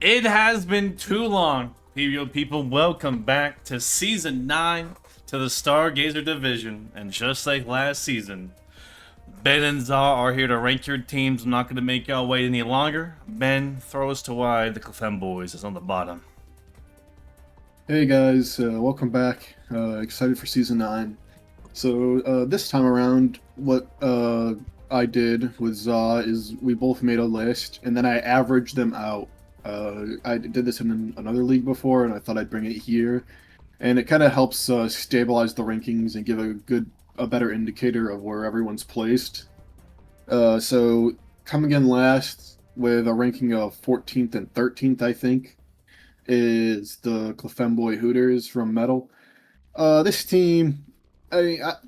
It has been too long, PBO people. Welcome back to Season 9 to the Stargazer Division. And just like last season, Ben and Zah are here to rank your teams. I'm not going to make y'all wait any longer. Ben, throw us to why the Clefemboys is on the bottom. Hey guys, welcome back. Excited for season 9. So this time around, what I did with Zaw is we both made a list, and then I averaged them out. I did this in another league before, and I thought I'd bring it here, and it kind of helps stabilize the rankings and give a better indicator of where everyone's placed. So coming in last with a ranking of 14th and 13th, I think is the Clefemboy Hooters from Metal. This team,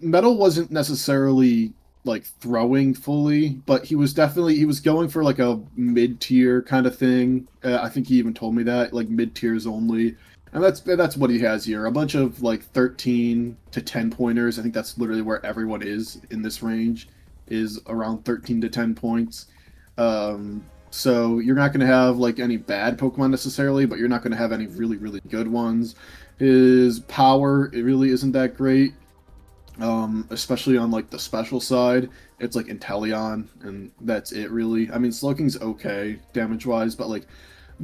Metal wasn't necessarily like throwing fully, but he was going for like a mid tier kind of thing. I think he even told me that like mid tiers only, and that's what he has here. A bunch of like 13 to 10 pointers. I think that's literally where everyone is in this range, is around 13 to 10 points. So you're not going to have like any bad Pokemon necessarily, but you're not going to have any really good ones. His power, it really isn't that great, especially on like the special side. It's like Inteleon, and that's it really. I mean, Slowking's okay damage wise, but like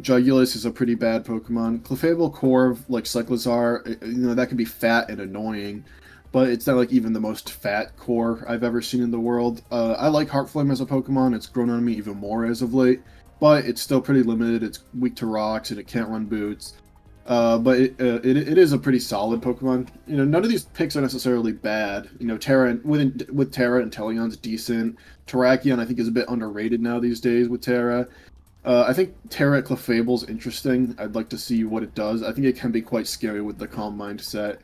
Jugulus is a pretty bad Pokemon. Clefable Corv, like Cyclizar, that can be fat and annoying, but it's not like even the most fat core I've ever seen in the world. I like Heartflame as a Pokemon. It's grown on me even more as of late, but it's still pretty limited. It's weak to rocks and it can't run boots. But it is a pretty solid Pokemon. None of these picks are necessarily bad. Terra with Terra and Teleon's decent. Terrakion I think is a bit underrated now these days with Terra. I think Terra at Clefable's interesting. I'd like to see what it does. I think it can be quite scary with the Calm Mind set.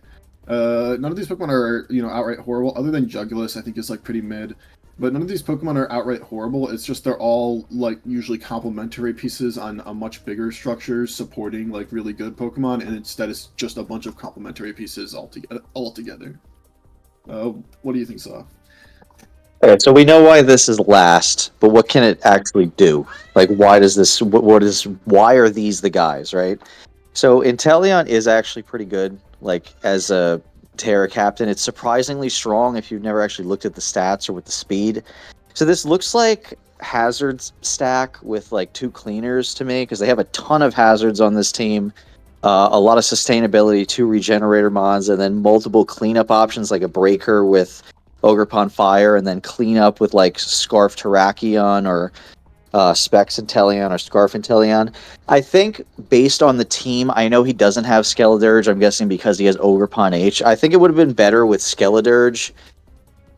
None of these Pokemon are, outright horrible, other than Jugulus, I think is like pretty mid. But none of these Pokemon are outright horrible. It's just they're all like usually complementary pieces on a much bigger structure supporting like really good Pokemon, and instead it's just a bunch of complementary pieces all together. What do you think, Soph? Okay, so we know why this is last, but what can it actually do? Like, why does this? Why are these the guys, right? So Inteleon is actually pretty good. Like as a Terra captain, it's surprisingly strong if you've never actually looked at the stats or with the speed. So this looks like hazards stack with like two cleaners to me because they have a ton of hazards on this team. A lot of sustainability, two regenerator mons, and then multiple cleanup options like a breaker with Ogerpon Fire, and then clean up with like Scarf Terrakion or Specs Inteleon or Scarf Inteleon. I think based on the team, I know he doesn't have Skeledirge. I'm guessing because he has Ogerpon H. I think it would have been better with Skeledirge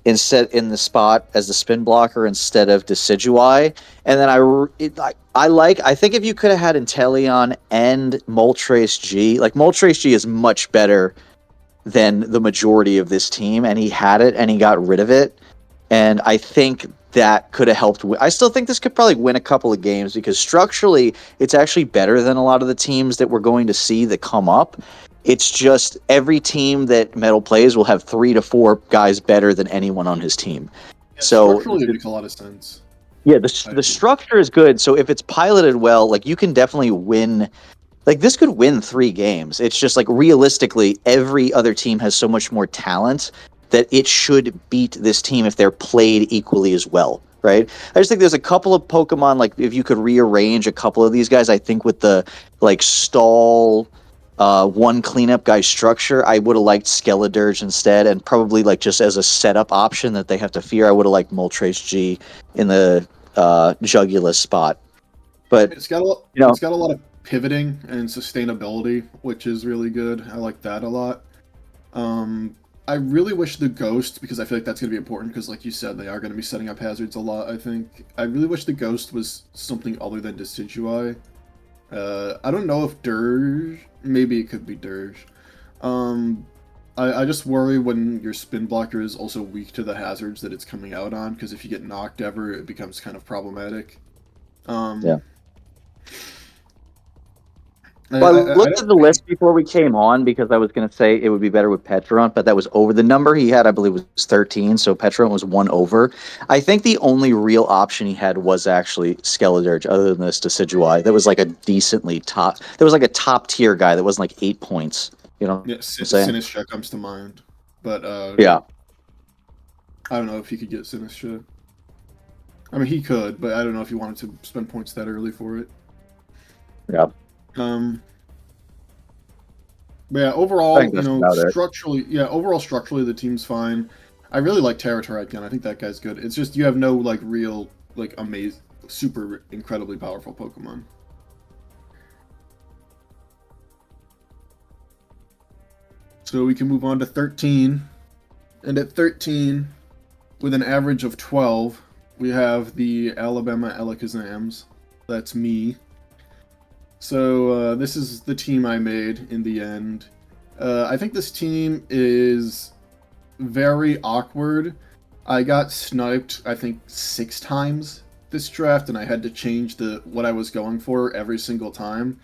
instead in the spot as the spin blocker instead of Decidueye. And then I think if you could have had Inteleon and Moltres G, like Moltres G is much better than the majority of this team, and he had it and he got rid of it. And I think that could have helped. I still think this could probably win a couple of games because structurally, it's actually better than a lot of the teams that we're going to see that come up. It's just every team that Metal plays will have 3 to 4 guys better than anyone on his team. Yeah, So structurally it makes a lot of sense. yeah, I the agree. structure is good. So if it's piloted well, like you can definitely win. Like this could win 3 games. It's just like realistically, every other team has so much more talent that it should beat this team if they're played equally as well, right? I just think there's a couple of Pokemon, like if you could rearrange a couple of these guys, I think with the like stall one cleanup guy structure, I would have liked Skeledirge instead, and probably like just as a setup option that they have to fear, I would have liked Moltres G in the Jugulus spot. But you know, It's got a lot of pivoting and sustainability, which is really good. I like that a lot. Um, I really wish the Ghost, because I feel like that's going to be important, because like you said, they are going to be setting up hazards a lot, I think. I really wish the Ghost was something other than Decidueye. I don't know if Dirge, maybe it could be Dirge. Um, I just worry when your spin blocker is also weak to the hazards that it's coming out on, because if you get knocked ever, it becomes kind of problematic. yeah. Um, Well, I I looked don't at the think. list before we came on because I was going to say it would be better with Petron, but that was over. The number he had, I believe, was 13, so Petron was one over. I think the only real option he had was actually Skeledirge, other than this Decidueye. That was like a decently top. There was like a top tier guy that wasn't like 8 points. You know Yeah, what I'm saying? Sinistcha comes to mind, but Yeah. I don't know if he could get Sinistcha. I mean, he could, but I don't know if he wanted to spend points that early for it. Yeah. Um, but yeah, I think overall, that's about it. structurally, the team's fine. I really like Terratarakan. I think that guy's good. It's just you have no like real like amazing, super incredibly powerful Pokemon. So we can move on to 13, and at 13, with an average of 12, we have the Alabama Alakazams. That's me. So this is the team I made in the end. I think this team is very awkward. I got sniped, I think, 6 times this draft, and I had to change what I was going for every single time.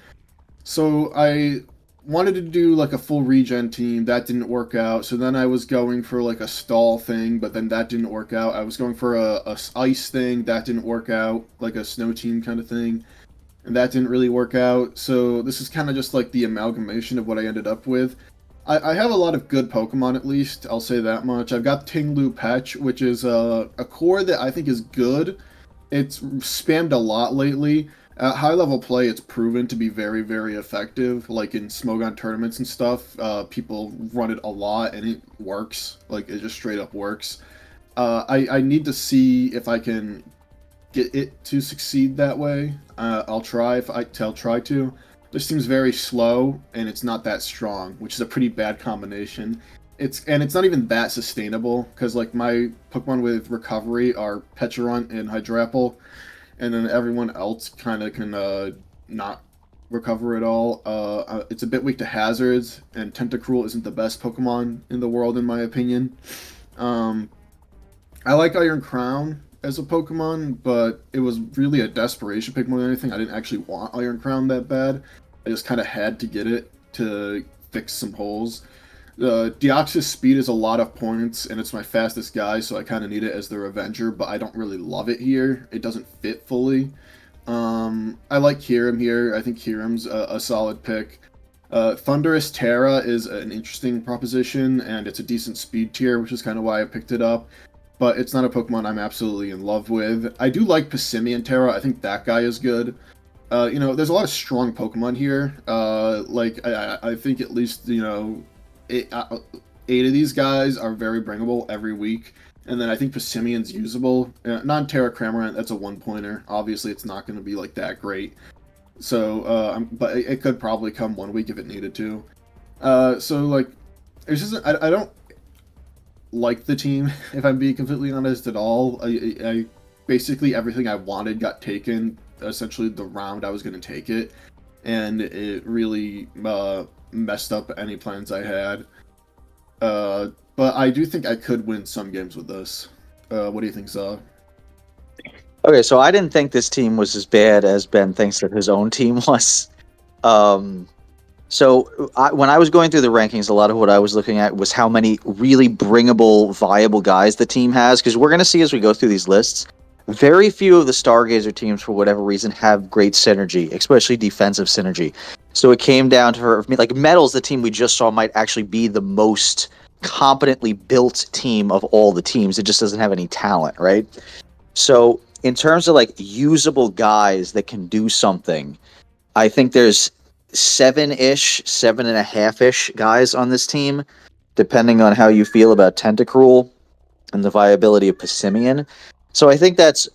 So I wanted to do like a full regen team. That didn't work out. So then I was going for like a stall thing, but then that didn't work out. I was going for a ice thing. That didn't work out, like a snow team kind of thing. And that didn't really work out. So this is kind of just like the amalgamation of what I ended up with. I have a lot of good Pokemon, at least. I'll say that much. I've got Tinglu Patch, which is a core that I think is good. It's spammed a lot lately. At high level play, it's proven to be very, very effective. Like in Smogon tournaments and stuff, people run it a lot, and it works. Like it just straight up works. I need to see if I can get it to succeed that way. I'll try I'll try to. This seems very slow, and it's not that strong, which is a pretty bad combination. It's not even that sustainable because like my Pokemon with recovery are Pecharunt and Hydrapple, and then everyone else kind of can not recover at all. It's a bit weak to hazards, and Tentacruel isn't the best Pokemon in the world in my opinion. Um, I like Iron Crown as a Pokemon, but it was really a desperation pick more than anything. I didn't actually want Iron Crown that bad. I just kind of had to get it to fix some holes. Deoxys speed is a lot of points, and it's my fastest guy, so I kind of need it as the Revenger, but I don't really love it here. It doesn't fit fully. I like Kyurem here. I think Kyurem's a solid pick. Thunderous Terra is an interesting proposition, and it's a decent speed tier, which is kind of why I picked it up. But it's not a Pokemon I'm absolutely in love with. I do like Passimian Terra. I think that guy is good. There's a lot of strong Pokemon here. I think at least, 8 of these guys are very bringable every week. And then I think Passimian's usable. Non-Terra Cramorant, that's a one-pointer. Obviously, it's not going to be like that great. So, but it could probably come one week if it needed to. It's just, I don't like the team, if I'm being completely honest, at all. I basically everything I wanted got taken essentially the round I was going to take it, and it really messed up any plans I had. But I do think I could win some games with this. What do you think, Zaw? Okay, so I didn't think this team was as bad as Ben thinks that his own team was. When I was going through the rankings, a lot of what I was looking at was how many really bringable, viable guys the team has. Because we're going to see as we go through these lists, very few of the Stargazer teams, for whatever reason, have great synergy, especially defensive synergy. So it came down to her, like Metals, the team we just saw, might actually be the most competently built team of all the teams. It just doesn't have any talent, right? So in terms of like usable guys that can do something, I think there's 7-ish, 7.5-ish guys on this team, depending on how you feel about Tentacruel and the viability of Passimian. So I think that's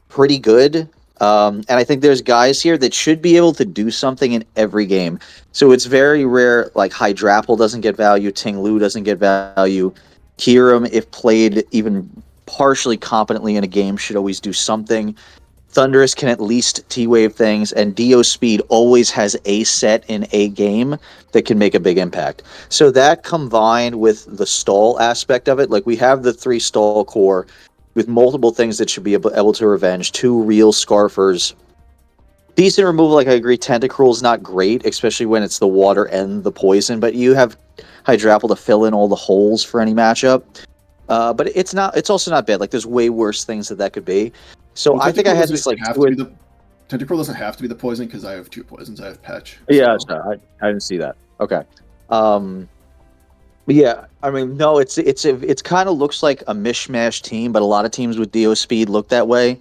pretty good. And I think there's guys here that should be able to do something in every game. So it's very rare, like Hydrapple doesn't get value, Tinglu doesn't get value. Kyurem, if played even partially competently in a game, should always do something. Thundurus can at least T-Wave things, and Dio Speed always has a set in a game that can make a big impact. So that combined with the stall aspect of it, like we have the 3 stall core with multiple things that should be able to revenge, 2 real Scarfers, decent removal. Like I agree, Tentacruel is not great, especially when it's the water and the poison. But you have Hydrapple to fill in all the holes for any matchup. But it's not. It's also not bad. Like there's way worse things that could be. So Well, I think I had this like two. Tentacruel doesn't have to be the poison because I have 2 poisons. I have Patch. Yeah, So. so I didn't see that. Okay. But yeah, I mean, no, it's kind of looks like a mishmash team, but a lot of teams with Dio speed look that way.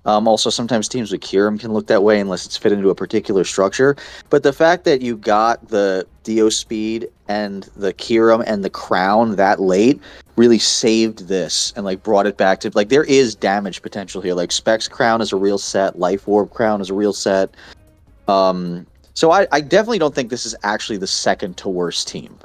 Also, sometimes teams with Kyurem can look that way unless it's fit into a particular structure. But the fact that you got the Dio speed and the Kyurem and the crown that late really saved this and like brought it back to like there is damage potential here. Like Specs crown is a real set, Life Orb crown is a real set. So I definitely don't think this is actually the second to worst team.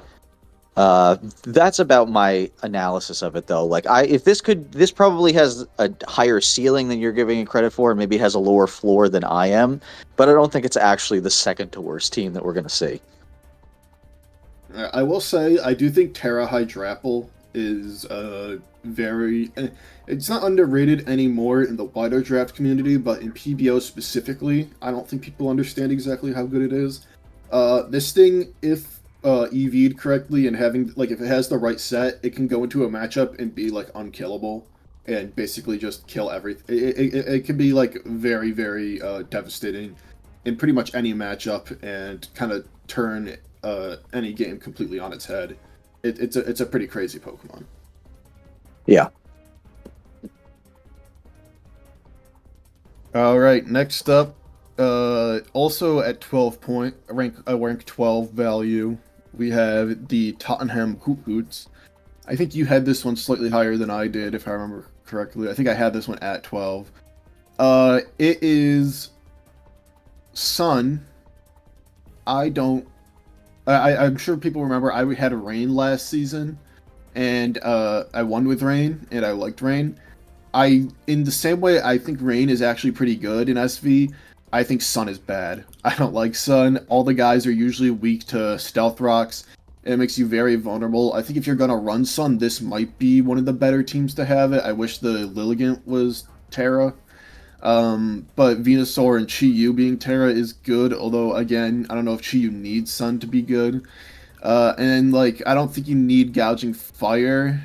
That's about my analysis of it, though. Like, this probably has a higher ceiling than you're giving it credit for, and maybe has a lower floor than I am. But I don't think it's actually the second to worst team that we're going to see. I will say I do think Terra Hydrapple is very. It's not underrated anymore in the wider draft community, but in PBO specifically, I don't think people understand exactly how good it is. This thing, if EV'd correctly and having like if it has the right set, it can go into a matchup and be like unkillable and basically just kill everything. It can be like very very devastating in pretty much any matchup and kind of turn any game completely on its head. It's a pretty crazy Pokemon. Yeah. All right, next up, also at 12 point rank 12 value. We have the Tottenham Hoothoots. I think you had this one slightly higher than I did, if I remember correctly. I think I had this one at 12. It is Sun. I'm sure people remember I had Rain last season, and I won with Rain, and I liked Rain. In the same way, I think Rain is actually pretty good in SV. I think Sun is bad. I don't like Sun. All the guys are usually weak to Stealth Rocks. It makes you very vulnerable. I think if you're going to run Sun, this might be one of the better teams to have it. I wish the Lilligant was Terra. But Venusaur and Chi-Yu being Terra is good, although, again, I don't know if Chi-Yu needs Sun to be good. And, like, I don't think you need Gouging Fire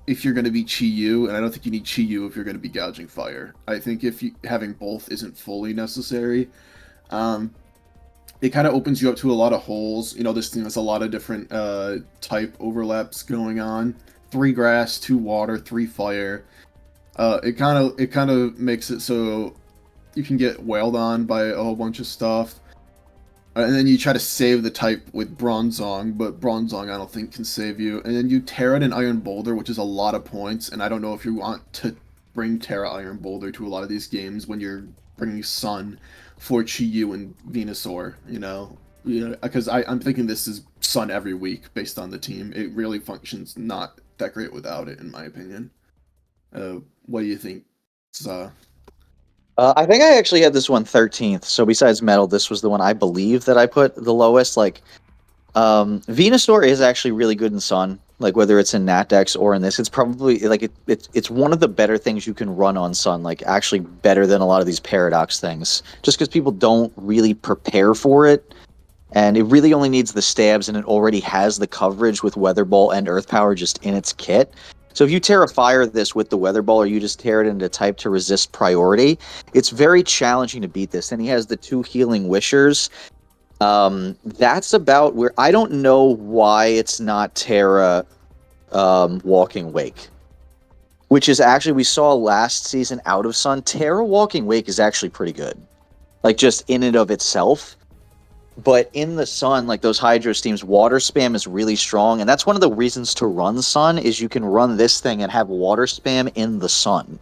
if you're going to be Chi-Yu, and I don't think you need Chi-Yu if you're going to be Gouging Fire. I think having both isn't fully necessary. It kind of opens you up to a lot of holes. You know, this thing has a lot of different type overlaps going on. 3 grass, 2 water, 3 fire. It kind of makes it so you can get wailed on by a whole bunch of stuff. And then you try to save the type with Bronzong, but Bronzong I don't think can save you. And then you Terra and Iron Boulder, which is a lot of points, and I don't know if you want to bring Terra Iron Boulder to a lot of these games when you're bringing Sun for Chi-Yu and Venusaur, you know? Because I'm thinking this is Sun every week based on the team. It really functions not that great without it, in my opinion. What do you think, I think I actually had this one 13th. So besides Metal, this was the one I believe that I put the lowest. Like, Venusaur is actually really good in Sun. Like whether it's in Natdex or in this, it's probably like it's one of the better things you can run on Sun. Like actually better than a lot of these Paradox things. Just because people don't really prepare for it, and it really only needs the stabs, and it already has the coverage with Weather Ball and Earth Power just in its kit. So if you Terra Fire this with the Weather Ball, or you just tear it into type to resist priority, it's very challenging to beat this. And he has the 2 Healing Wishers. That's about where I don't know why it's not Terra Walking Wake. Which is actually, we saw last season out of Sun. Terra Walking Wake is actually pretty good. Like just in and of itself. But in the Sun, like those Hydro Steams, Water Spam is really strong. And that's one of the reasons to run Sun, is you can run this thing and have Water Spam in the Sun.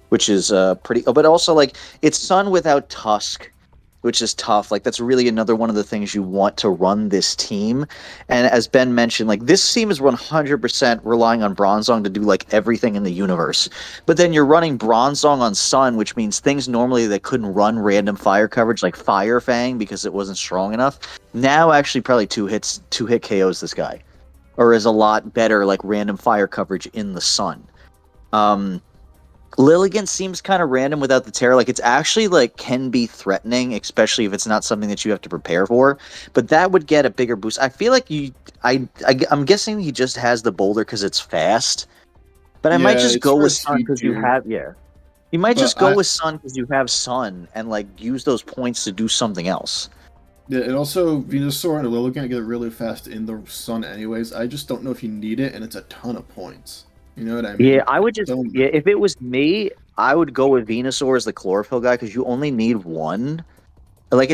Which is pretty... But also, like, it's Sun without Tusk, which is tough. Like, that's really another one of the things you want to run this team. And as Ben mentioned, like, this team is 100% relying on Bronzong to do, like, everything in the universe. But then you're running Bronzong on Sun, which means things normally that couldn't run random fire coverage, like Fire Fang, because it wasn't strong enough, now actually probably 2-hit KOs this guy. Or is a lot better, like, random fire coverage in the Sun. Lilligant seems kind of random without the Terra. Like, it's actually, like, can be threatening, especially if it's not something that you have to prepare for. But that would get a bigger boost. I feel like I'm guessing he just has the Boulder because it's fast. But I might Yeah, just it's go for with its Sun speed because you tier. have, yeah. You might But just go with Sun because you have Sun and, like, use those points to do something else. yeah, and also Venusaur and Lilligant get really fast in the sun anyways. I just don't know if you need it, and it's a ton of points. You know what I Yeah, mean? I would just, So yeah, many. if it was me, I would go with Venusaur as the chlorophyll guy because you only need one. Like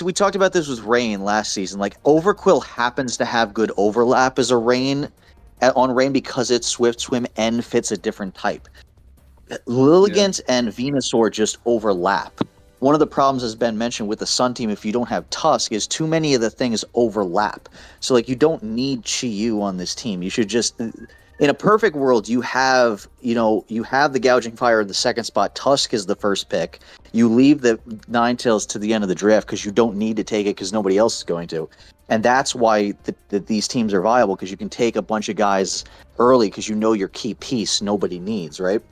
we talked about this with Rain last season. Like Overquill happens to have good overlap as a Rain on Rain because it's Swift Swim and fits a different type. Yeah. Lilligant and Venusaur just overlap. One of the problems has been mentioned with the Sun team if you don't have Tusk is too many of the things overlap. So like you don't need Chi-Yu on this team. You should just in a perfect world you have, you have the Gouging Fire in the second spot. Tusk is the first pick. You leave the Ninetales to the end of the draft because you don't need to take it because nobody else is going to. And that's why these teams are viable because you can take a bunch of guys early because you know your key piece nobody needs, right?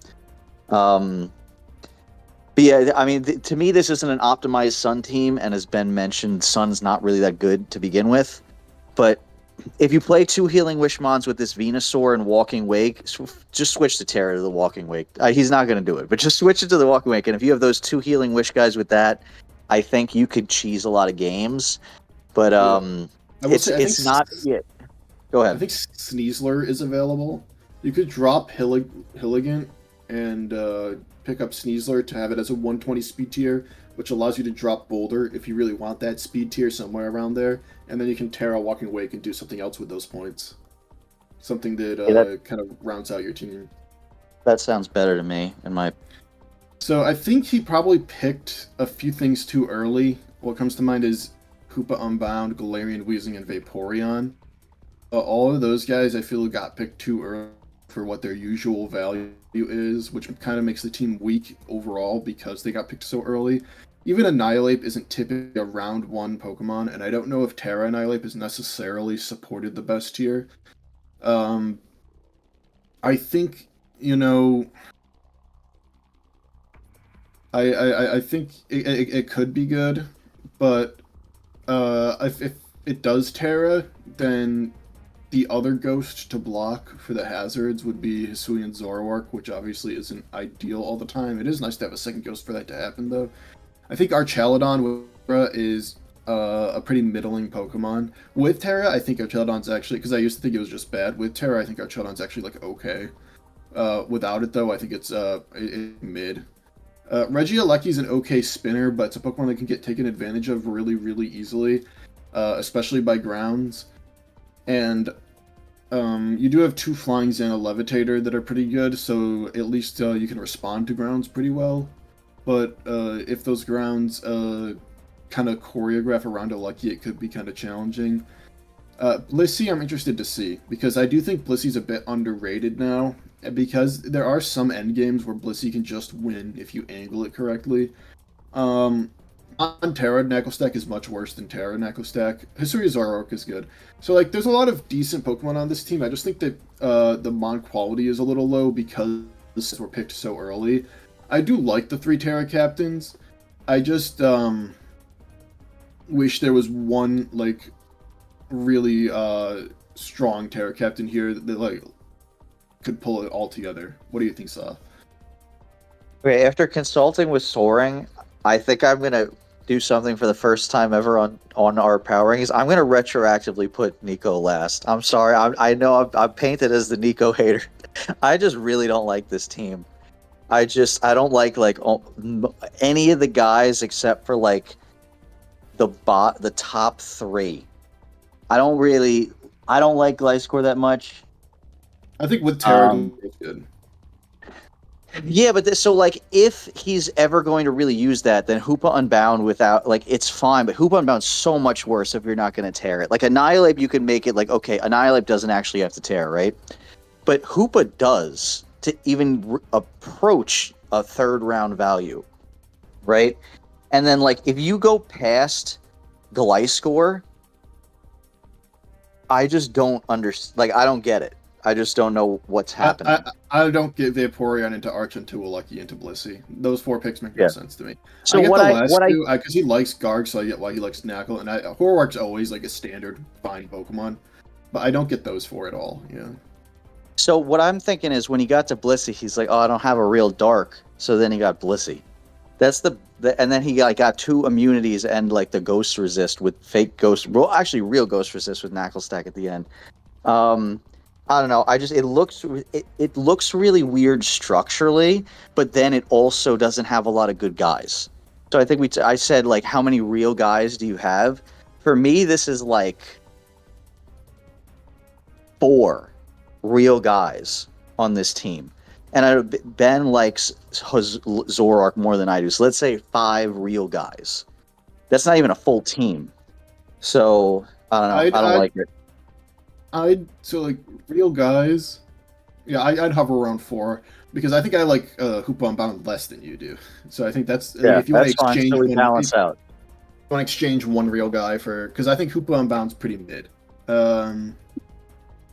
Um, but yeah, I mean, to me, this isn't an optimized Sun team, and as Ben mentioned, Sun's not really that good to begin with. But if you play two Healing Wishmons with this Venusaur and Walking Wake, just switch the Terra to the Walking Wake. He's not going to do it, but just switch it to the Walking Wake. And if you have those two Healing Wish guys with that, I think you could cheese a lot of games. But Yeah. I will say, it's not. Yeah, go I ahead. think Sneasler is available. You could drop Hilligant and pick up Sneasler to have it as a 120 speed tier, which allows you to drop Boulder if you really want that speed tier somewhere around there, and then you can Terra Walking Wake and do something else with those points. Something that Yeah, kind of rounds out your team. that sounds better to me. In my So I think he probably picked a few things too early. What comes to mind is Hoopa Unbound, Galarian Weezing, and Vaporeon. All of those guys, I feel, got picked too early for what their usual value is, which kind of makes the team weak overall because they got picked so early. Even Annihilate isn't typically a round one Pokemon, and I don't know if Terra Annihilate is necessarily supported the best here. Um, I think, you know, I think it could be good, but if it does Terra, then the other ghost to block for the hazards would be Hisuian Zoroark, which obviously isn't ideal all the time. It is nice to have a second ghost for that to happen, though. I think Archaludon is a pretty middling Pokemon. With Terra, I think Archaludon's actually, because I used to think it was just bad. With Terra, I think Archaludon's actually, like, okay. Without it, though, I think it's mid. Regieleki's an okay spinner, but it's a Pokemon that can get taken advantage of really, really easily, especially by grounds. And you do have two Flyings and a Levitator that are pretty good, so at least you can respond to grounds pretty well. But if those grounds kind of choreograph around a Lucky, it could be kind of challenging. Blissey, I'm interested to see, because I do think Blissey's a bit underrated now, because there are some endgames where Blissey can just win if you angle it correctly. On Terra, Knuckle Stack is much worse than Terra Knuckle Stack. Hisuian Zoroark is good. So, like, there's a lot of decent Pokemon on this team. I just think that the Mon quality is a little low because were picked so early. I do like the three Terra captains. I just wish there was one, like, really strong Terra captain here that like could pull it all together. What do you think, Saw? Okay, after consulting with Soaring, I think I'm gonna do something for the first time ever on our power rankings. I'm gonna retroactively put Nico last. I'm sorry. I know I'm painted as the Nico hater. I just really don't like this team. I don't like any of the guys except for like the top three. I don't like Gliscor that much. I think with Terra is good. Yeah, but so like if he's ever going to really use that, then Hoopa Unbound without like it's fine, but Hoopa Unbound's so much worse if you're not going to tear it. Like Annihilate, you can make it like okay, Annihilate doesn't actually have to tear, right? But Hoopa does to even approach a third round value, right? And then like if you go past Gliscor, I just don't understand. Like I don't get it. I just don't know what's happening. I don't get Vaporeon into Arch into Lucky into Blissey. Those 4 picks make no sense to me. So I get what the I last what I two because he likes Garg, so I get why he likes Knackle, and Horror's always like a standard fine Pokemon, but I don't get those 4 at all. Yeah. So what I'm thinking is when he got to Blissey, he's like, oh, I don't have a real Dark. So then he got Blissey. That's the and then he got 2 immunities and like the Ghost Resist with fake Ghost. Well, actually, real Ghost Resist with Knackle Stack at the end. I don't know. It looks really weird structurally, but then it also doesn't have a lot of good guys. So I think I said like, how many real guys do you have? For me, this is like 4 real guys on this team. And Ben likes Zoroark more than I do. So let's say 5 real guys. That's not even a full team. So I don't know. I don't like it. So like real guys. Yeah, I'd hover around 4 because I think I like Hoopa Unbound less than you do. So I think that's if you want to exchange fine. So we balance out. You want to exchange 1 real guy for because I think Hoopa Unbound's pretty mid.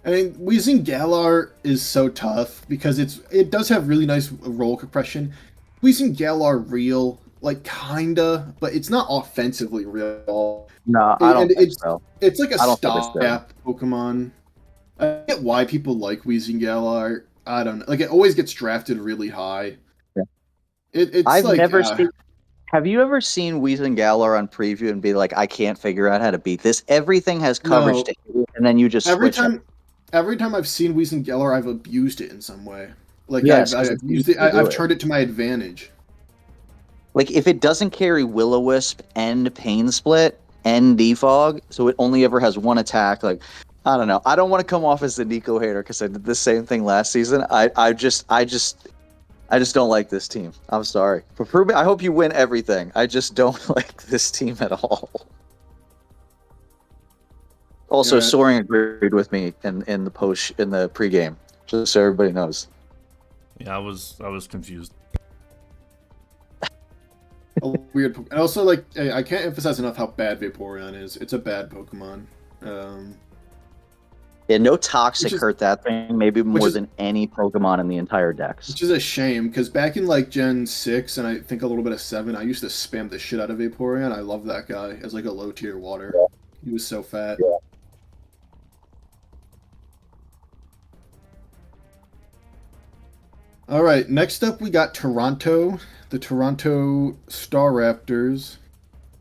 I mean, Weezing Galar is so tough because it does have really nice roll compression. Weezing Galar real, like kinda, but it's not offensively real. No, I don't think so. It's like a stopgap Pokemon. I get why people like Weezing Galar. I don't know. Like it always gets drafted really high. Yeah. I've never seen. Have you ever seen Weezing Galar on preview and be like, I can't figure out how to beat this? Everything has coverage to hit, and then you just switch it. Every time I've seen Weezing Galar, I've abused it in some way. Like yes, I've used it. I've turned it to my advantage. Like if it doesn't carry Will-O-Wisp and Pain Split and Defog, so it only ever has 1 attack. Like I don't know. I don't want to come off as the Nico hater because I did the same thing last season. I just don't like this team. I'm sorry. I hope you win everything. I just don't like this team at all. Also, yeah. Soaring agreed with me in the pregame, just so everybody knows. Yeah, I was confused. Weird. And also, like, I can't emphasize enough how bad Vaporeon is. It's a bad Pokemon. Yeah, no Toxic hurt that thing maybe more than any Pokemon in the entire Dex. Which is a shame, because back in, like, Gen 6 and I think a little bit of 7, I used to spam the shit out of Vaporeon. I love that guy as, like, a low-tier water. Yeah. He was so fat. Yeah. All right, next up we got Toronto, the Toronto Staraptors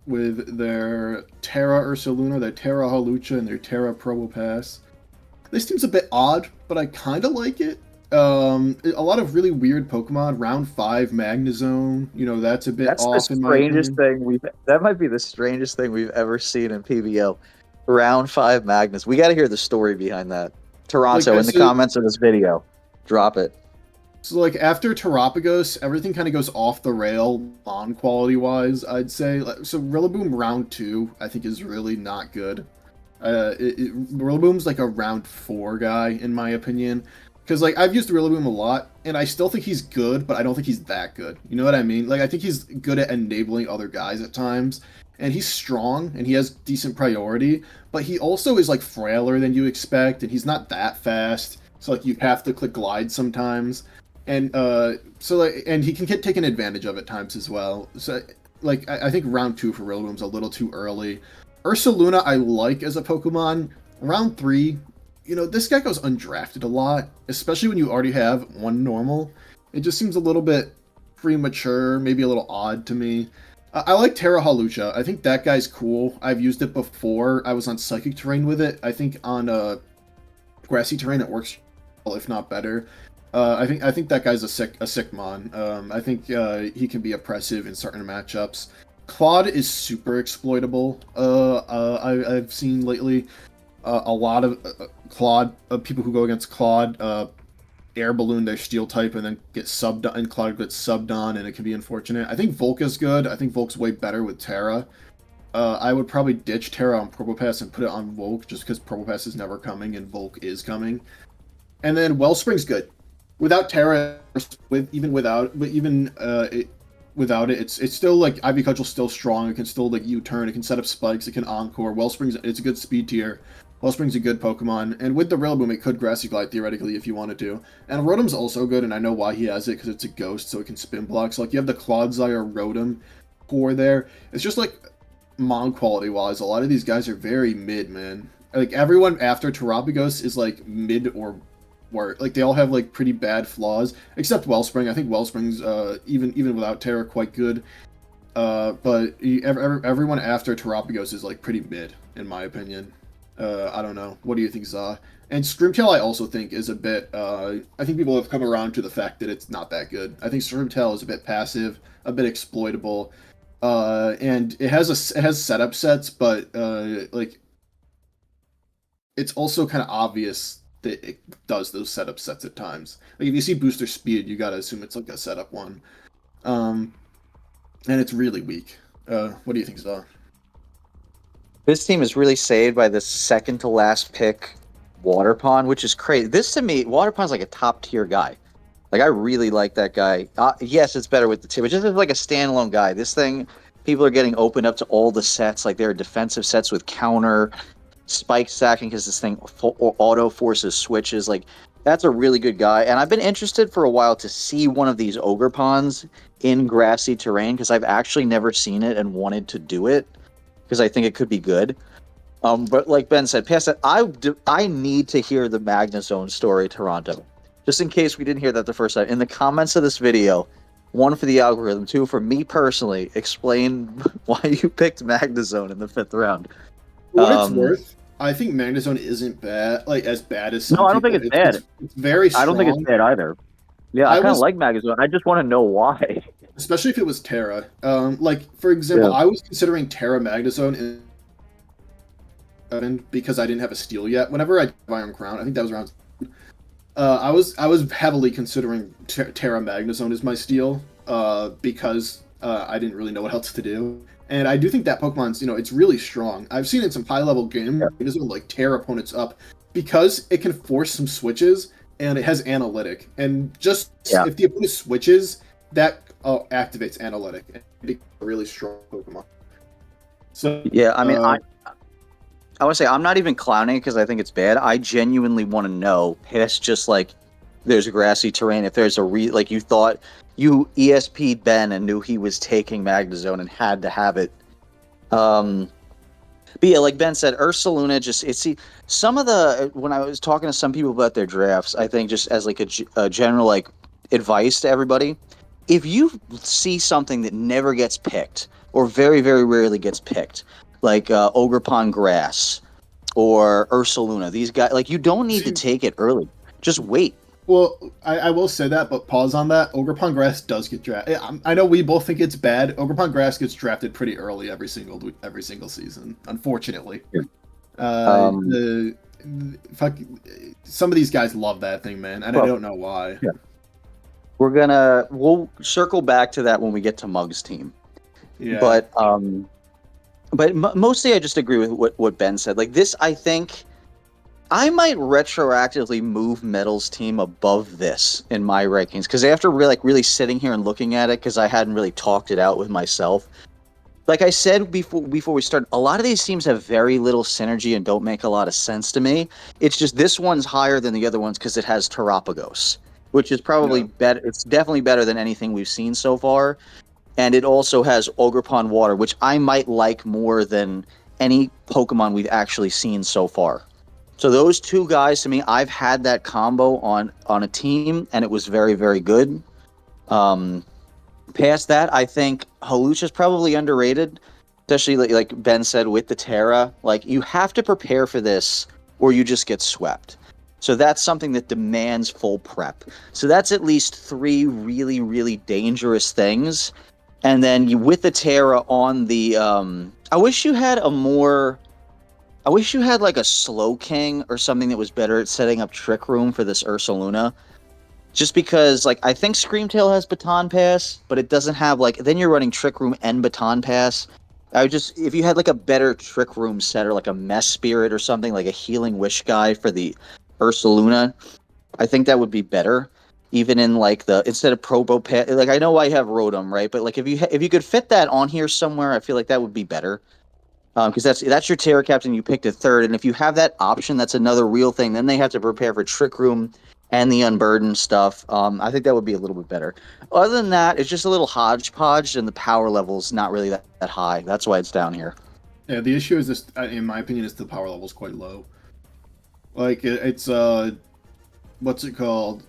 with their Terra Ursaluna, their Terra Halucha, and their Terra Probopass. This team's a bit odd, but I kind of like it. A lot of really weird Pokemon. Round 5 Magnezone, you know, that's a bit off in my opinion. That might be the strangest thing we've ever seen in PBO. Round 5 Magnus. We got to hear the story behind that. Toronto, like in the comments of this video. Drop it. So, like, after Terapagos, everything kind of goes off the rail quality-wise, I'd say. So, Rillaboom round 2, I think, is really not good. Rillaboom's, like, a round 4 guy, in my opinion. Because, like, I've used Rillaboom a lot, and I still think he's good, but I don't think he's that good. You know what I mean? Like, I think he's good at enabling other guys at times. And he's strong, and he has decent priority, but he also is, like, frailer than you expect, and he's not that fast. So, like, you have to click glide sometimes. And and he can get taken advantage of at times as well. So, like, I think round 2 for Rillaboom's a little too early. Ursaluna I like as a Pokemon. Round 3, you know, this guy goes undrafted a lot, especially when you already have 1 normal. It just seems a little bit premature, maybe a little odd to me. I like Terra Halucha. I think that guy's cool. I've used it before. I was on Psychic Terrain with it. I think on Grassy Terrain it works well, if not better. I think that guy's a sick mon. I think he can be oppressive in certain matchups. Claude is super exploitable. I've seen lately a lot of Claude people who go against Claude air balloon their steel type and then get subbed, and Claude gets subbed on, and it can be unfortunate. I think Volk is good. I think Volk's way better with Terra. I would probably ditch Terra on Probopass and put it on Volk just because Probopass is never coming and Volk is coming. And then Wellspring's good. Without Terra, without it, it's still like Ivy Cudgel's still strong. It can still like U-turn. It can set up spikes. It can encore. Wellspring's it's a good speed tier. Wellspring's a good Pokemon, and with the Rillaboom, it could Grassy Glide theoretically if you wanted to. And Rotom's also good, and I know why he has it, because it's a ghost, so it can spin block. So, like, you have the Clodsire Rotom core there. It's just, like, Mon quality-wise, a lot of these guys are very mid, man. Like, everyone after Terapagos is, like, mid or worse. Like, they all have, like, pretty bad flaws, except Wellspring. I think Wellspring's, even without Terra, quite good. But everyone after Terapagos is, like, pretty mid, in my opinion. I don't know. What do you think, Za? And Screamtail, I also think, is a bit... I think people have come around to the fact that it's not that good. I think Screamtail is a bit passive, a bit exploitable, and it has setup sets, but, like, it's also kind of obvious that it does those setup sets at times. Like, if you see Booster Speed, you gotta assume it's, like, a setup one. And it's really weak. What do you think, Za? This team is really saved by the second to last pick, Waterpon, which is crazy. This to me, Waterpon's like a top tier guy. Like I really like that guy. Yes, it's better with the team, but just as like a standalone guy. This thing, people are getting opened up to all the sets. Like there are defensive sets with counter, spike stacking because this thing auto forces switches. Like that's a really good guy. And I've been interested for a while to see one of these Orgerpons in grassy terrain because I've actually never seen it and wanted to do it. Because I think it could be good. But like Ben said, past that, I need to hear the Magnezone story, Toronto. Just in case we didn't hear that the first time. In the comments of this video, one for the algorithm, two for me personally, explain why you picked Magnezone in the 5th round. For what it's worth, I think Magnezone isn't bad, like as bad as some No, I don't think it's bad. It's very strong. I don't think it's bad either. Yeah, I kind of like Magnezone. I just want to know why. Especially if it was Terra. Like, for example, I was considering Terra Magnezone in because I didn't have a Steel yet. Whenever I did Iron Crown, I think that was around... I was heavily considering Terra Magnezone as my Steel, because I didn't really know what else to do. And I do think that Pokemon's, it's really strong. I've seen it in some high-level games, Magnezone, like, tear opponents up, because it can force some switches, and it has Analytic. And just if the opponent switches, that activates Analytic and becomes a really strong Pokemon. So yeah, I mean, I would say I'm not even clowning because I think it's bad. I genuinely want to know, past just like there's a grassy terrain, if there's a like you thought you ESP'd Ben and knew he was taking Magnezone and had to have it. But yeah, like Ben said, Ursaluna some of the when I was talking to some people about their drafts, I think just as like a general like advice to everybody. If you see something that never gets picked, or very, very rarely gets picked, like Orgerpon Grass or Ursaluna, these guys, like, you don't need to take it early. Just wait. Well, I will say that, but pause on that. Orgerpon Grass does get drafted. I know we both think it's bad. Orgerpon Grass gets drafted pretty early every single season, unfortunately. Yeah. Some of these guys love that thing, man, and I don't know why. Yeah. We'll circle back to that when we get to Mug's team. Yeah. But mostly I just agree with what Ben said. Like this, I think I might retroactively move Metal's team above this in my rankings because after really sitting here and looking at it, because I hadn't really talked it out with myself. Like I said before we started, a lot of these teams have very little synergy and don't make a lot of sense to me. It's just this one's higher than the other ones because it has Terapagos, which is probably better. It's definitely better than anything we've seen so far. And it also has Orgerpon Water, which I might like more than any Pokemon we've actually seen so far. So those two guys, to me, I've had that combo on a team, and it was very, very good. Past that, I think Hawlucha is probably underrated, especially like Ben said with the Terra. Like, you have to prepare for this, or you just get swept. So that's something that demands full prep. So that's at least 3 really, really dangerous things. And then with the Terra on the... I wish you had like a Slow King or something that was better at setting up Trick Room for this Ursaluna. Just because, like, I think Screamtail has Baton Pass, but it doesn't have, like... Then you're running Trick Room and Baton Pass. If you had, like, a better Trick Room setter, like a Mess Spirit or something, like a Healing Wish guy for the Ursaluna, I think that would be better. Even in like instead of Probo Pet, like I know I have Rotom, right? But like if you could fit that on here somewhere, I feel like that would be better. Because that's your Terror Captain. You picked a third, and if you have that option, that's another real thing. Then they have to prepare for Trick Room and the Unburdened stuff. I think that would be a little bit better. Other than that, it's just a little hodgepodge, and the power level's not really that high. That's why it's down here. Yeah, the issue is this, in my opinion, is the power level's quite low. Like, it's, what's it called?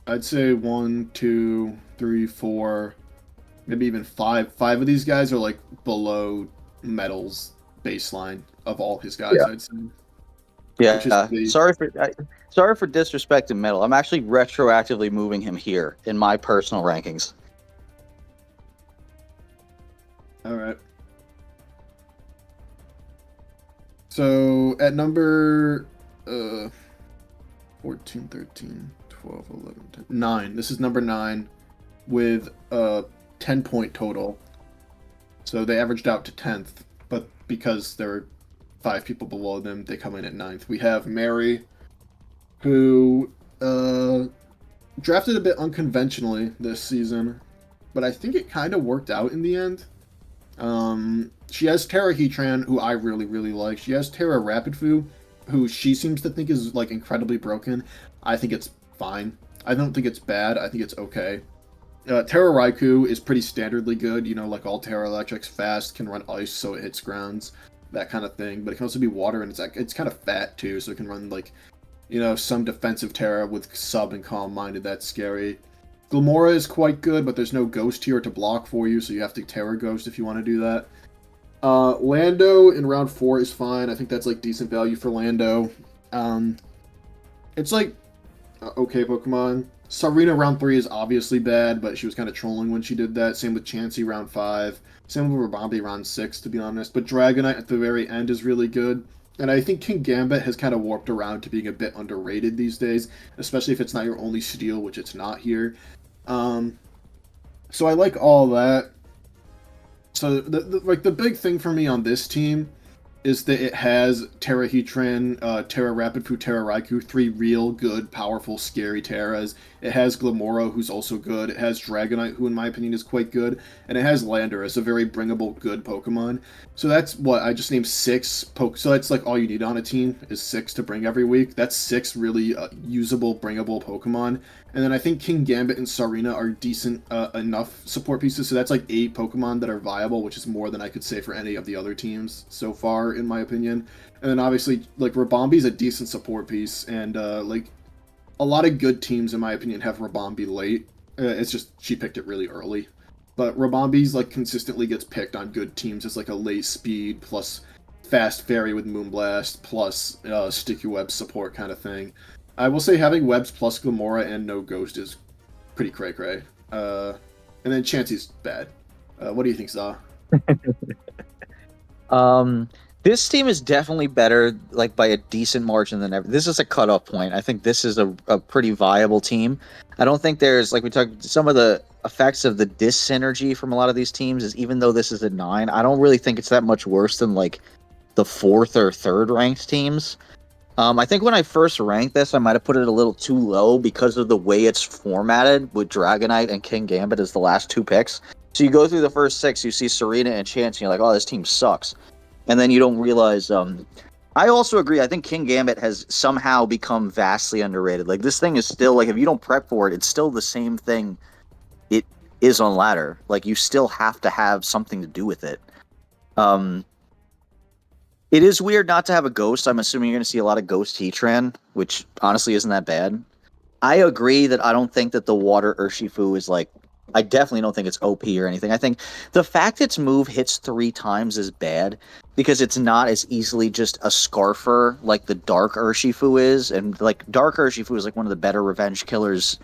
I'd say 1, 2, 3, 4, maybe even 5. 5 of these guys are, like, below Metal's baseline of all his guys, Yeah. I'd say. Yeah, sorry for disrespecting Metal. I'm actually retroactively moving him here in my personal rankings. All right. So at number 14, 13, 12, 11, 10, 9. This is number 9 with a 10-point total. So they averaged out to 10th, but because there are 5 people below them, they come in at 9th. We have Mary, who drafted a bit unconventionally this season, but I think it kind of worked out in the end. She has Terra Heatran, who I really, really like. She has Terra Rapidfu, who she seems to think is, like, incredibly broken. I think it's fine. I don't think it's bad. I think it's okay. Terra Raikou is pretty standardly good. You know, like all Terra Electrics, fast, can run ice so it hits grounds, that kind of thing. But it can also be water, and it's kind of fat, too, so it can run, like, you know, some defensive Terra with sub and calm-minded. That's scary. Glimmora is quite good, but there's no Ghost here to block for you, so you have to Terra Ghost if you want to do that. Lando in round 4 is fine. I think that's, like, decent value for Lando. It's, like, okay Pokemon. Sarina round 3 is obviously bad, but she was kind of trolling when she did that. Same with Chansey round 5. Same with Rabambi round 6, to be honest. But Dragonite at the very end is really good. And I think King Gambit has kind of warped around to being a bit underrated these days, especially if it's not your only steal, which it's not here. So I like all that. So the big thing for me on this team is that it has Terra Heatran, Terra Rapidfu, Terra Raikou, 3 real good, powerful, scary Terras. It has Glimmora, who's also good. It has Dragonite, who in my opinion is quite good. And it has Landorus, a very bringable, good Pokemon. So that's what, I just named 6 So that's like all you need on a team, is 6 to bring every week. That's 6 really usable, bringable Pokemon. And then I think King Gambit and Sarina are decent enough support pieces. So that's like 8 Pokemon that are viable, which is more than I could say for any of the other teams so far, in my opinion. And then obviously, like, Rabambi's a decent support piece. And, like, a lot of good teams, in my opinion, have Rabambi late. It's just she picked it really early. But Rabambi's, like, consistently gets picked on good teams as, like, a late speed plus fast fairy with Moonblast plus Sticky Web support kind of thing. I will say having Webs plus Glimmora and no Ghost is pretty cray-cray. And then Chansey's bad. What do you think, Za? This team is definitely better, like, by a decent margin than ever. This is a cutoff point. I think this is a pretty viable team. I don't think there's, like we talked, some of the effects of the dis-synergy from a lot of these teams is, even though this is a 9, I don't really think it's that much worse than, like, the 4th or 3rd ranked teams. I think when I first ranked this, I might have put it a little too low because of the way it's formatted with Dragonite and King Gambit as the last 2 picks. So you go through the first 6, you see Serena and Chance, and you're like, oh, this team sucks. And then you don't realize... I also agree. I think King Gambit has somehow become vastly underrated. Like, this thing is still, like, if you don't prep for it, it's still the same thing it is on ladder. Like, you still have to have something to do with it. It is weird not to have a Ghost. I'm assuming you're going to see a lot of Ghost Heatran, which honestly isn't that bad. I agree that I don't think that the Water Urshifu is, like... I definitely don't think it's OP or anything. I think the fact its move hits 3 times is bad because it's not as easily just a Scarfer like the Dark Urshifu is. And, like, Dark Urshifu is, like, one of the better revenge killers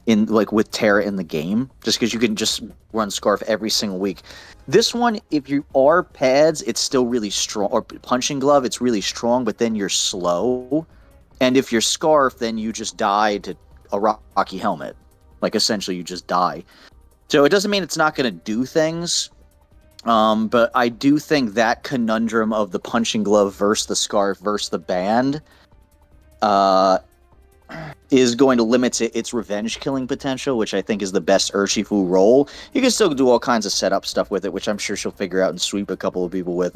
in, like, with Terra in the game, just because you can just run Scarf every single week. This one, if you are pads, it's still really strong, or Punching Glove, it's really strong, but then you're slow. And if you're Scarf, then you just die to a Rocky Helmet. Like, essentially, you just die. So it doesn't mean it's not going to do things, but I do think that conundrum of the Punching Glove versus the Scarf versus the Band is going to limit its revenge-killing potential, which I think is the best Urshifu role. You can still do all kinds of setup stuff with it, which I'm sure she'll figure out and sweep a couple of people with.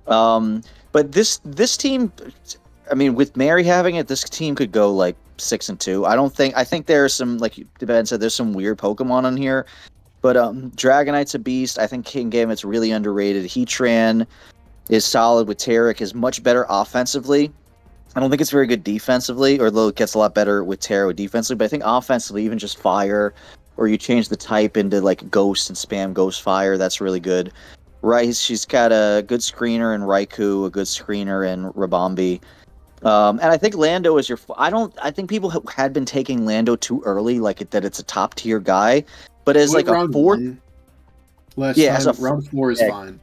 But this team, I mean, with Mary having it, this team could go like 6-2. I think there's some, like Ben said, there's some weird Pokemon on here. But Dragonite's a beast. I think King Gamet's really underrated. Heatran is solid with Taric, is much better offensively. I don't think it's very good defensively, although it gets a lot better with Taric defensively. But I think offensively, even just fire, or you change the type into like Ghost and spam Ghost Fire, that's really good. Right, she's got a good screener in Raikou, a good screener in Rabambi. And I think Lando is your. I think people had been taking Lando too early, like that it's a top tier guy. But as like a fourth, round 4 is fine.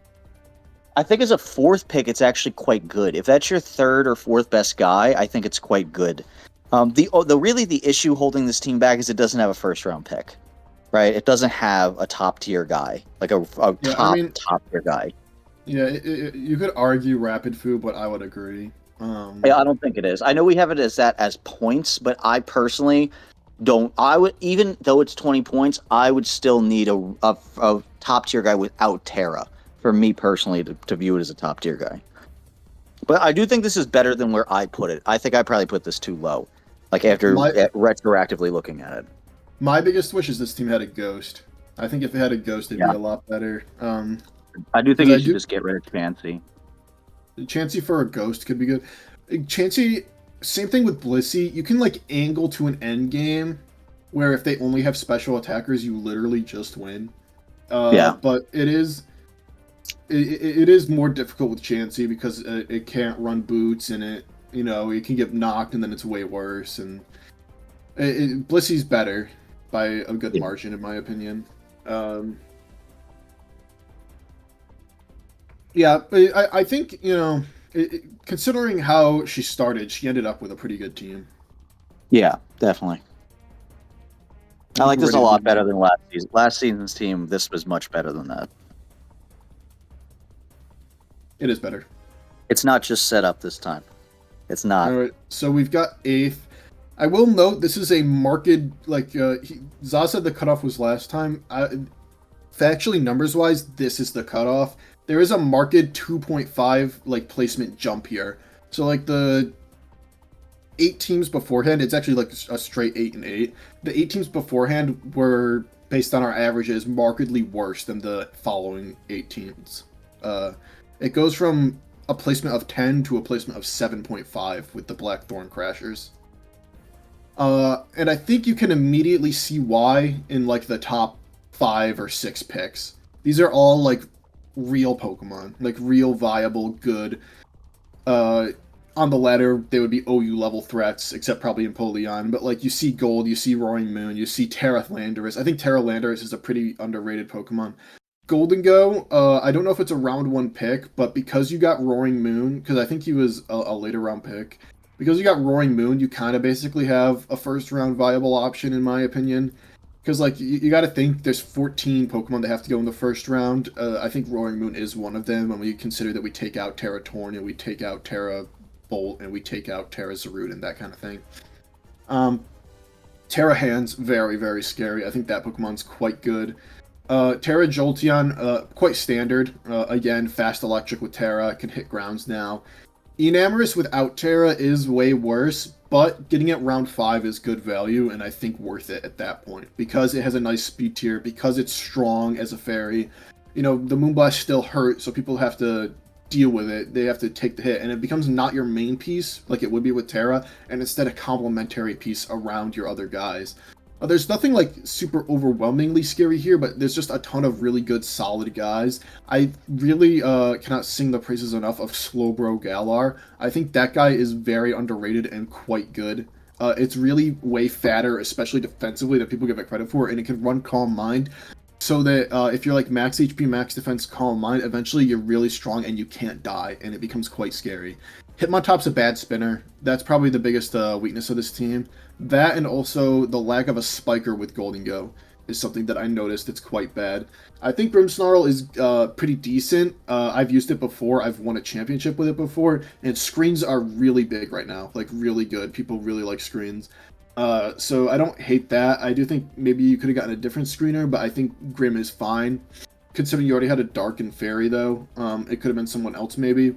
I think as a fourth pick, it's actually quite good. If that's your third or fourth best guy, I think it's quite good. The issue holding this team back is it doesn't have a first round pick, right? It doesn't have a top tier guy, like a top tier guy. Yeah, you could argue Rapid Food, but I would agree. I don't think it is. I know we have it as points, but I personally don't. I would, even though it's 20 points, I would still need a top tier guy without Terra for me personally to view it as a top tier guy. But I do think this is better than where I put it. I think I probably put this too low, like after retroactively looking at it. My biggest wish is this team had a Ghost. I think if it had a Ghost, it'd be a lot better. I do think you should just get rid of Chansey. Chansey for a Ghost could be good. Chansey, same thing with Blissey. You can like angle to an end game where if they only have special attackers, you literally just win. But it is more difficult with Chansey because it can't run boots and it can get knocked and then it's way worse. And Blissey's better by a good margin in my opinion. I think, considering how she started, she ended up with a pretty good team. Yeah, definitely. I like this a lot better than last season. Last season's team, this was much better than that. It is better. It's not just set up this time. It's not. All right, so we've got 8th. I will note this is a marked, Zaz said the cutoff was last time. Factually, numbers-wise, this is the cutoff. There is a marked 2.5 placement jump here. So the 8 teams beforehand, it's actually a straight 8 and 8. The 8 teams beforehand were, based on our averages, markedly worse than the following 8 teams. It goes from a placement of 10 to a placement of 7.5 with the Blackthorn Crashers. And I think you can immediately see why in the top 5 or 6 picks. These are all real Pokemon, real viable, good. On the ladder, they would be OU level threats, except probably Empoleon. But you see Gold, you see Roaring Moon, you see Terra Landorus. I think Terra Landorus is a pretty underrated Pokemon. Golden Go, I don't know if it's a round 1 pick, but because you got Roaring Moon, because I think he was a later round pick, because you got Roaring Moon, you kind of basically have a first round viable option in my opinion. Because, you got to think there's 14 Pokemon that have to go in the first round. I think Roaring Moon is one of them, when we consider that we take out Terra Torn, and we take out Terra Bolt, and we take out Terra Zarud, and that kind of thing. Terra Hands, very, very scary. I think that Pokemon's quite good. Terra Jolteon, quite standard. Again, fast electric with Terra, can hit grounds now. Enamorous without Terra is way worse, but getting it round 5 is good value, and I think worth it at that point, because it has a nice speed tier, because it's strong as a fairy. The Moonblast still hurt, so people have to deal with it. They have to take the hit, and it becomes not your main piece, like it would be with Terra, and instead a complementary piece around your other guys. There's nothing super overwhelmingly scary here, but there's just a ton of really good, solid guys. I really cannot sing the praises enough of Slowbro Galar. I think that guy is very underrated and quite good. It's really way fatter, especially defensively, that people give it credit for, and it can run Calm Mind. So that if you're max HP, max defense, Calm Mind, eventually you're really strong and you can't die, and it becomes quite scary. Hitmontop's a bad spinner. That's probably the biggest weakness of this team. That, and also the lack of a spiker with Golden Go is something that I noticed it's quite bad. I think Grimmsnarl is pretty decent. I've used it before. I've won a championship with it before, and screens are really big right now. Really good. People really like screens. So I don't hate that. I do think maybe you could have gotten a different screener, but I think Grim is fine. considering you already had a Dark and Fairy, though. It could have been someone else, maybe.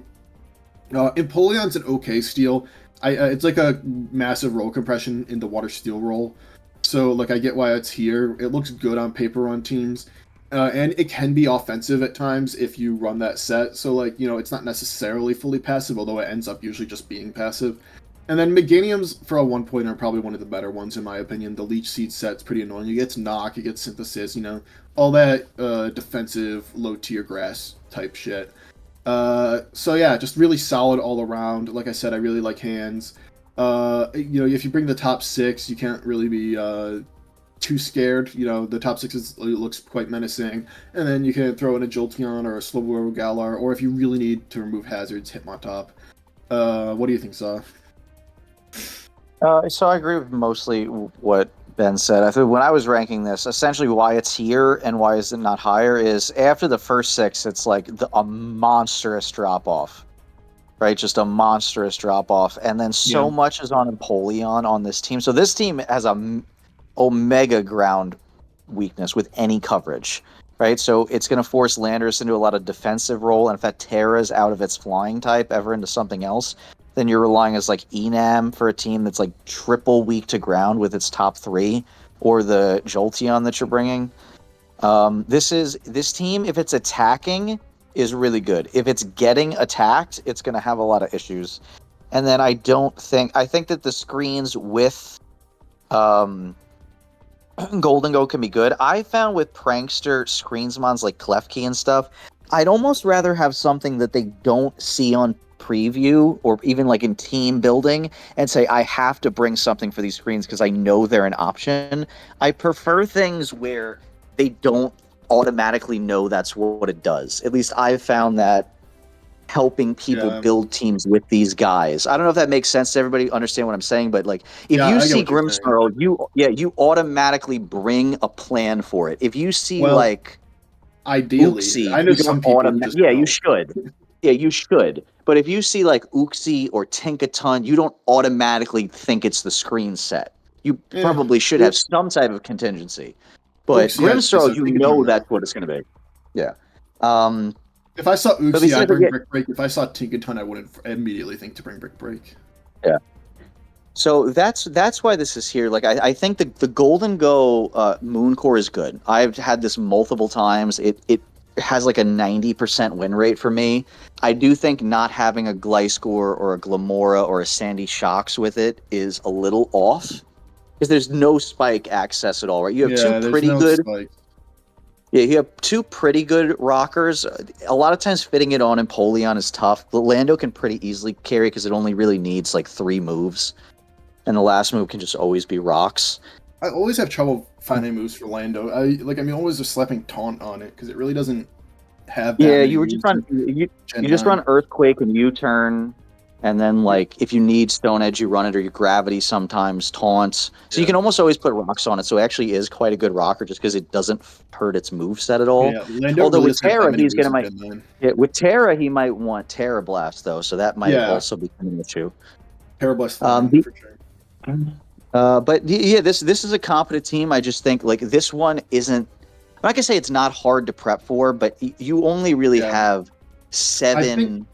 Empoleon's an okay steal. It's like a massive roll compression in the Water Steel roll. So, like, I get why it's here. It looks good on paper on teams. And it can be offensive at times if you run that set. So, like, it's not necessarily fully passive, although it ends up usually just being passive. And then Meganiums, for a 1-pointer, are probably one of the better ones, in my opinion. The Leech Seed set's pretty annoying. You get Knock, you get Synthesis, all that defensive, low-tier grass type shit. So yeah, just really solid all around. Like I said, I really like hands. If you bring the top 6, you can't really be too scared. The top 6 looks quite menacing. And then you can throw in a Jolteon or a Slowbro Galar, or if you really need to remove hazards, Hitmontop. What do you think, Zaw? So I agree with mostly what Ben said. I think when I was ranking this, essentially why it's here and why is it not higher is after the first 6, it's like a monstrous drop-off, right? Just a monstrous drop-off. And then so much is on Empoleon on this team. So this team has a omega ground weakness with any coverage, right? So it's going to force Landorus into a lot of defensive role. And if that Terra's out of its flying type ever into something else, then you're relying as like Enam for a team that's like triple weak to ground with its top 3, or the Jolteon that you're bringing. This team, if it's attacking, is really good. If it's getting attacked, it's going to have a lot of issues. And then I think that the screens with Golden Go can be good. I found with Prankster Screensmons like Klefki and stuff, I'd almost rather have something that they don't see on preview or even like in team building and say I have to bring something for these screens because I know they're an option. I prefer things where they don't automatically know that's what it does. At least I've found that helping people build teams with these guys. I don't know if that makes sense to everybody understand what I'm saying, but like if you see Grimmsnarl, you automatically bring a plan for it. If you see ideally, Uxie, I know some people you should. Yeah, you should. But if you see like Uxie or Tinkaton, you don't automatically think it's the screen set. You probably should have some type of contingency. But Grimmsnarl, you know that's what it's going to be. Yeah. If I saw Uxie, I'd bring Brick Break. If I saw Tinkaton, I wouldn't immediately think to bring Brick Break. Yeah. So that's why this is here. Like I think the Golden Go Mooncore is good. I've had this multiple times. It has like a 90% win rate for me. I do think not having a Gliscor or a Glamora or a Sandy Shocks with it is a little off because there's no spike access at all, right? You have two pretty good. Spikes. Yeah, you have 2 pretty good rockers. A lot of times fitting it on Empoleon is tough. But Lando can pretty easily carry because it only really needs like 3 moves. And the last move can just always be rocks. I always have trouble finding moves for Lando. Always just slapping Taunt on it because it really doesn't have that many you just run Earthquake and U-turn, and then like if you need Stone Edge, you run it, or your Gravity sometimes taunts. So you can almost always put rocks on it. So it actually is quite a good rocker just because it doesn't hurt its moveset at all. Yeah, although with Terra, with Terra he might want Terra Blast though, so that might also be an issue. Terra Blast for sure. But yeah, this is a competent team. I just think like this one isn't. I'm not gonna say it's not hard to prep for, but you only really have 7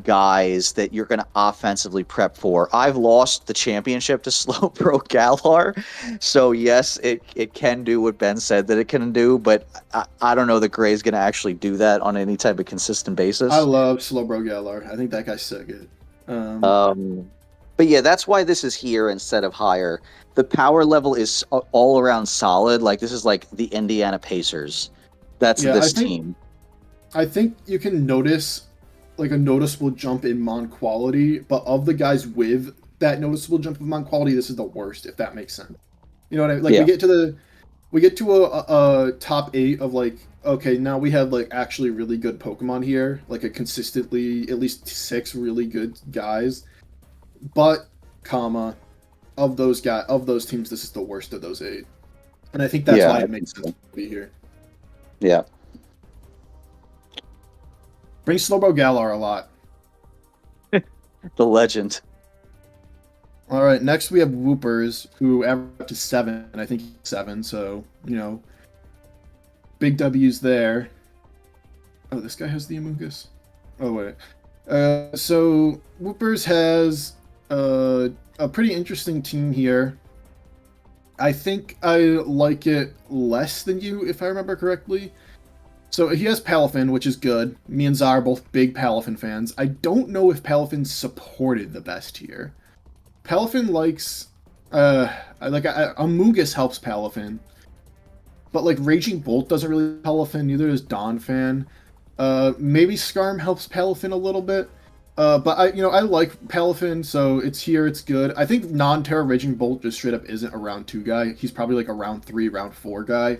guys that you're gonna offensively prep for. I've lost the championship to Slowbro Galar, so yes, it can do what Ben said that it can do, but I don't know that Gray's gonna actually do that on any type of consistent basis. I love Slowbro Galar. I think that guy's so good. But yeah, that's why this is here instead of higher. The power level is all around solid. Like this is like the Indiana Pacers. That's this team. I think you can notice like a noticeable jump in Mon quality, but of the guys with that noticeable jump in Mon quality, this is the worst, if that makes sense. You know what I mean? Like we get to a top 8 of like, okay, now we have like actually really good Pokemon here, like a consistently at least 6 really good guys. But, of those teams, this is the worst of those 8, and I think that's why it makes sense to be here. Yeah. Bring Slowbro Galar a lot. The legend. All right, next we have Woopers, who average up to 7, and I think 7. So big W's there. Oh, this guy has the Amoonguss. Oh wait. So Woopers has a pretty interesting team here. I think I like it less than you, if I remember correctly. So he has Palafin, which is good. Me and Zara are both big Palafin fans. I don't know if Palafin's supported the best here. Palafin likes, Amoonguss helps Palafin, but like Raging Bolt doesn't really help Palafin. Neither does Donphan. Maybe Skarm helps Palafin a little bit. But I like Palafin, so it's here, it's good. I think non-Terra Raging Bolt just straight up isn't a round 2 guy. He's probably like a round 3, round 4 guy.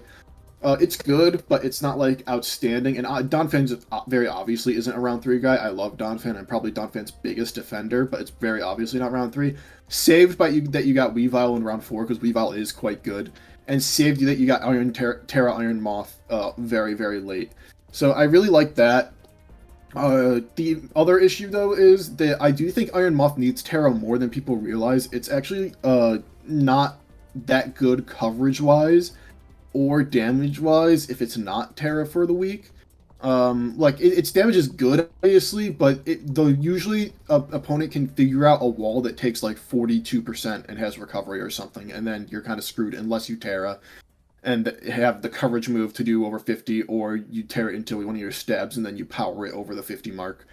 It's good, but it's not like outstanding. And Donphan very obviously isn't a round 3 guy. I love Donphan. I'm probably Donphan's biggest defender, but it's very obviously not round 3. Saved by you that you got Weavile in round 4, because Weavile is quite good. And saved you that you got Terra Iron Moth very, very late. So I really like that. The other issue, though, is that I do think Iron Moth needs Terra more than people realize. It's actually not that good coverage-wise or damage-wise if it's not Terra for the week. Its damage is good, obviously, but usually opponent can figure out a wall that takes like 42% and has recovery or something, and then you're kind of screwed unless you Terra and have the coverage move to do over 50, or you tear it into one of your stabs and then you power it over the 50 mark.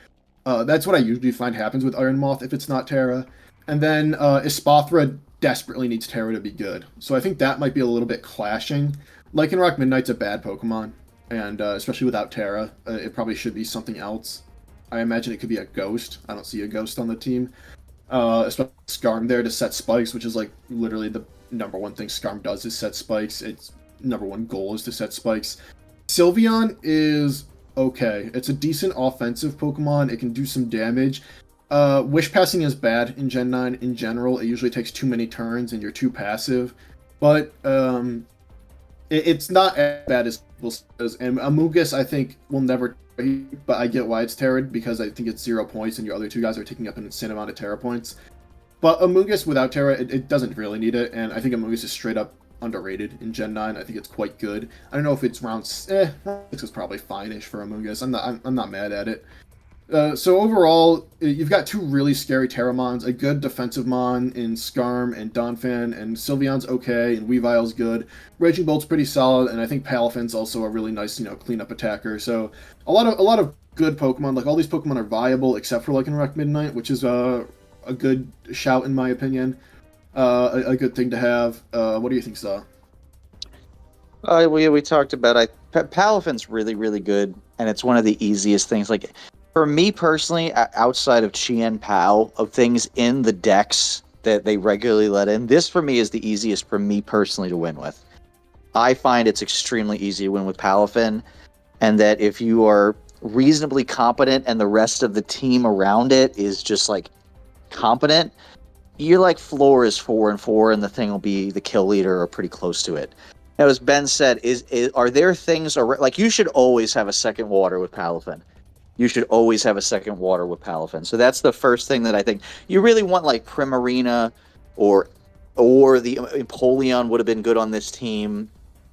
That's what I usually find happens with Iron Moth if it's not Terra. And then Espathra desperately needs Terra to be good. So I think that might be a little bit clashing. Lycanroc Midnight's a bad Pokemon, and especially without Terra, it probably should be something else. I imagine it could be a Ghost. I don't see a Ghost on the team. Especially Skarm there to set spikes, which is like literally the number one thing Skarm does is set spikes. Its number one goal is to set spikes. Sylveon is okay. It's a decent offensive Pokemon. It can do some damage. Wish Passing is bad in Gen 9 in general. It usually takes too many turns and you're too passive. But it's not as bad as people says. And Amoonguss, I think, will never, but I get why it's Terra'd, because I think it's 0 points and your other two guys are taking up an insane amount of Terra points. But Amoonguss without Terra, it doesn't really need it, and I think Amoonguss is straight up underrated in Gen 9. I think it's quite good. I don't know if it's round 6 is probably fine-ish for Amoonguss. I'm not mad at it. So overall, you've got two really scary Terramons, a good defensive Mon in Skarm and Donphan, and Sylveon's okay, and Weavile's good. Raging Bolt's pretty solid, and I think Palafin's also a really nice, cleanup attacker. So a lot of good Pokemon. Like, all these Pokemon are viable, except for Lycanroc Midnight, which is a good shout in my opinion. A good thing to have. What do you think, Saw? We talked about Palafin's really, really good, and it's one of the easiest things. Like, for me personally, outside of Chien Pao, of things in the decks that they regularly let in, this for me is the easiest for me personally to win with. I find it's extremely easy to win with Palafin, and that if you are reasonably competent and the rest of the team around it is just like competent, your like floor is 4-4, and the thing will be the kill leader or pretty close to it. Now, as Ben said, are there things like you should always have a second water with Palafin. You should always have a second water with Palafin. So that's the first thing that I think you really want. Like Primarina or the Empoleon would have been good on this team.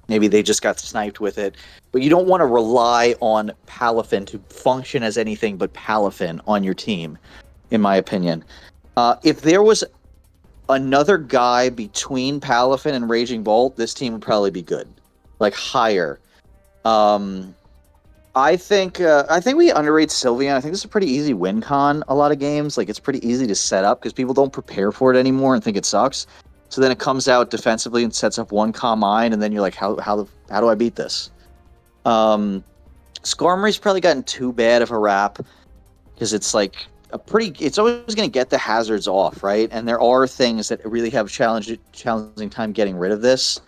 Maybe they just got sniped with it. But you don't want to rely on Palafin to function as anything but Palafin on your team, in my opinion. If there was another guy between Palafin and Raging Bolt, this team would probably be good. Like, higher. I think we underrate Sylveon. I think this is a pretty easy win con a lot of games. Like, it's pretty easy to set up because people don't prepare for it anymore and think it sucks. So then it comes out defensively and sets up one Calm-Mind, and then you're like, how do I beat this? Skarmory's probably gotten too bad of a rap because it's like it's always going to get the hazards off, right? And there are things that really have challenging time getting rid of this.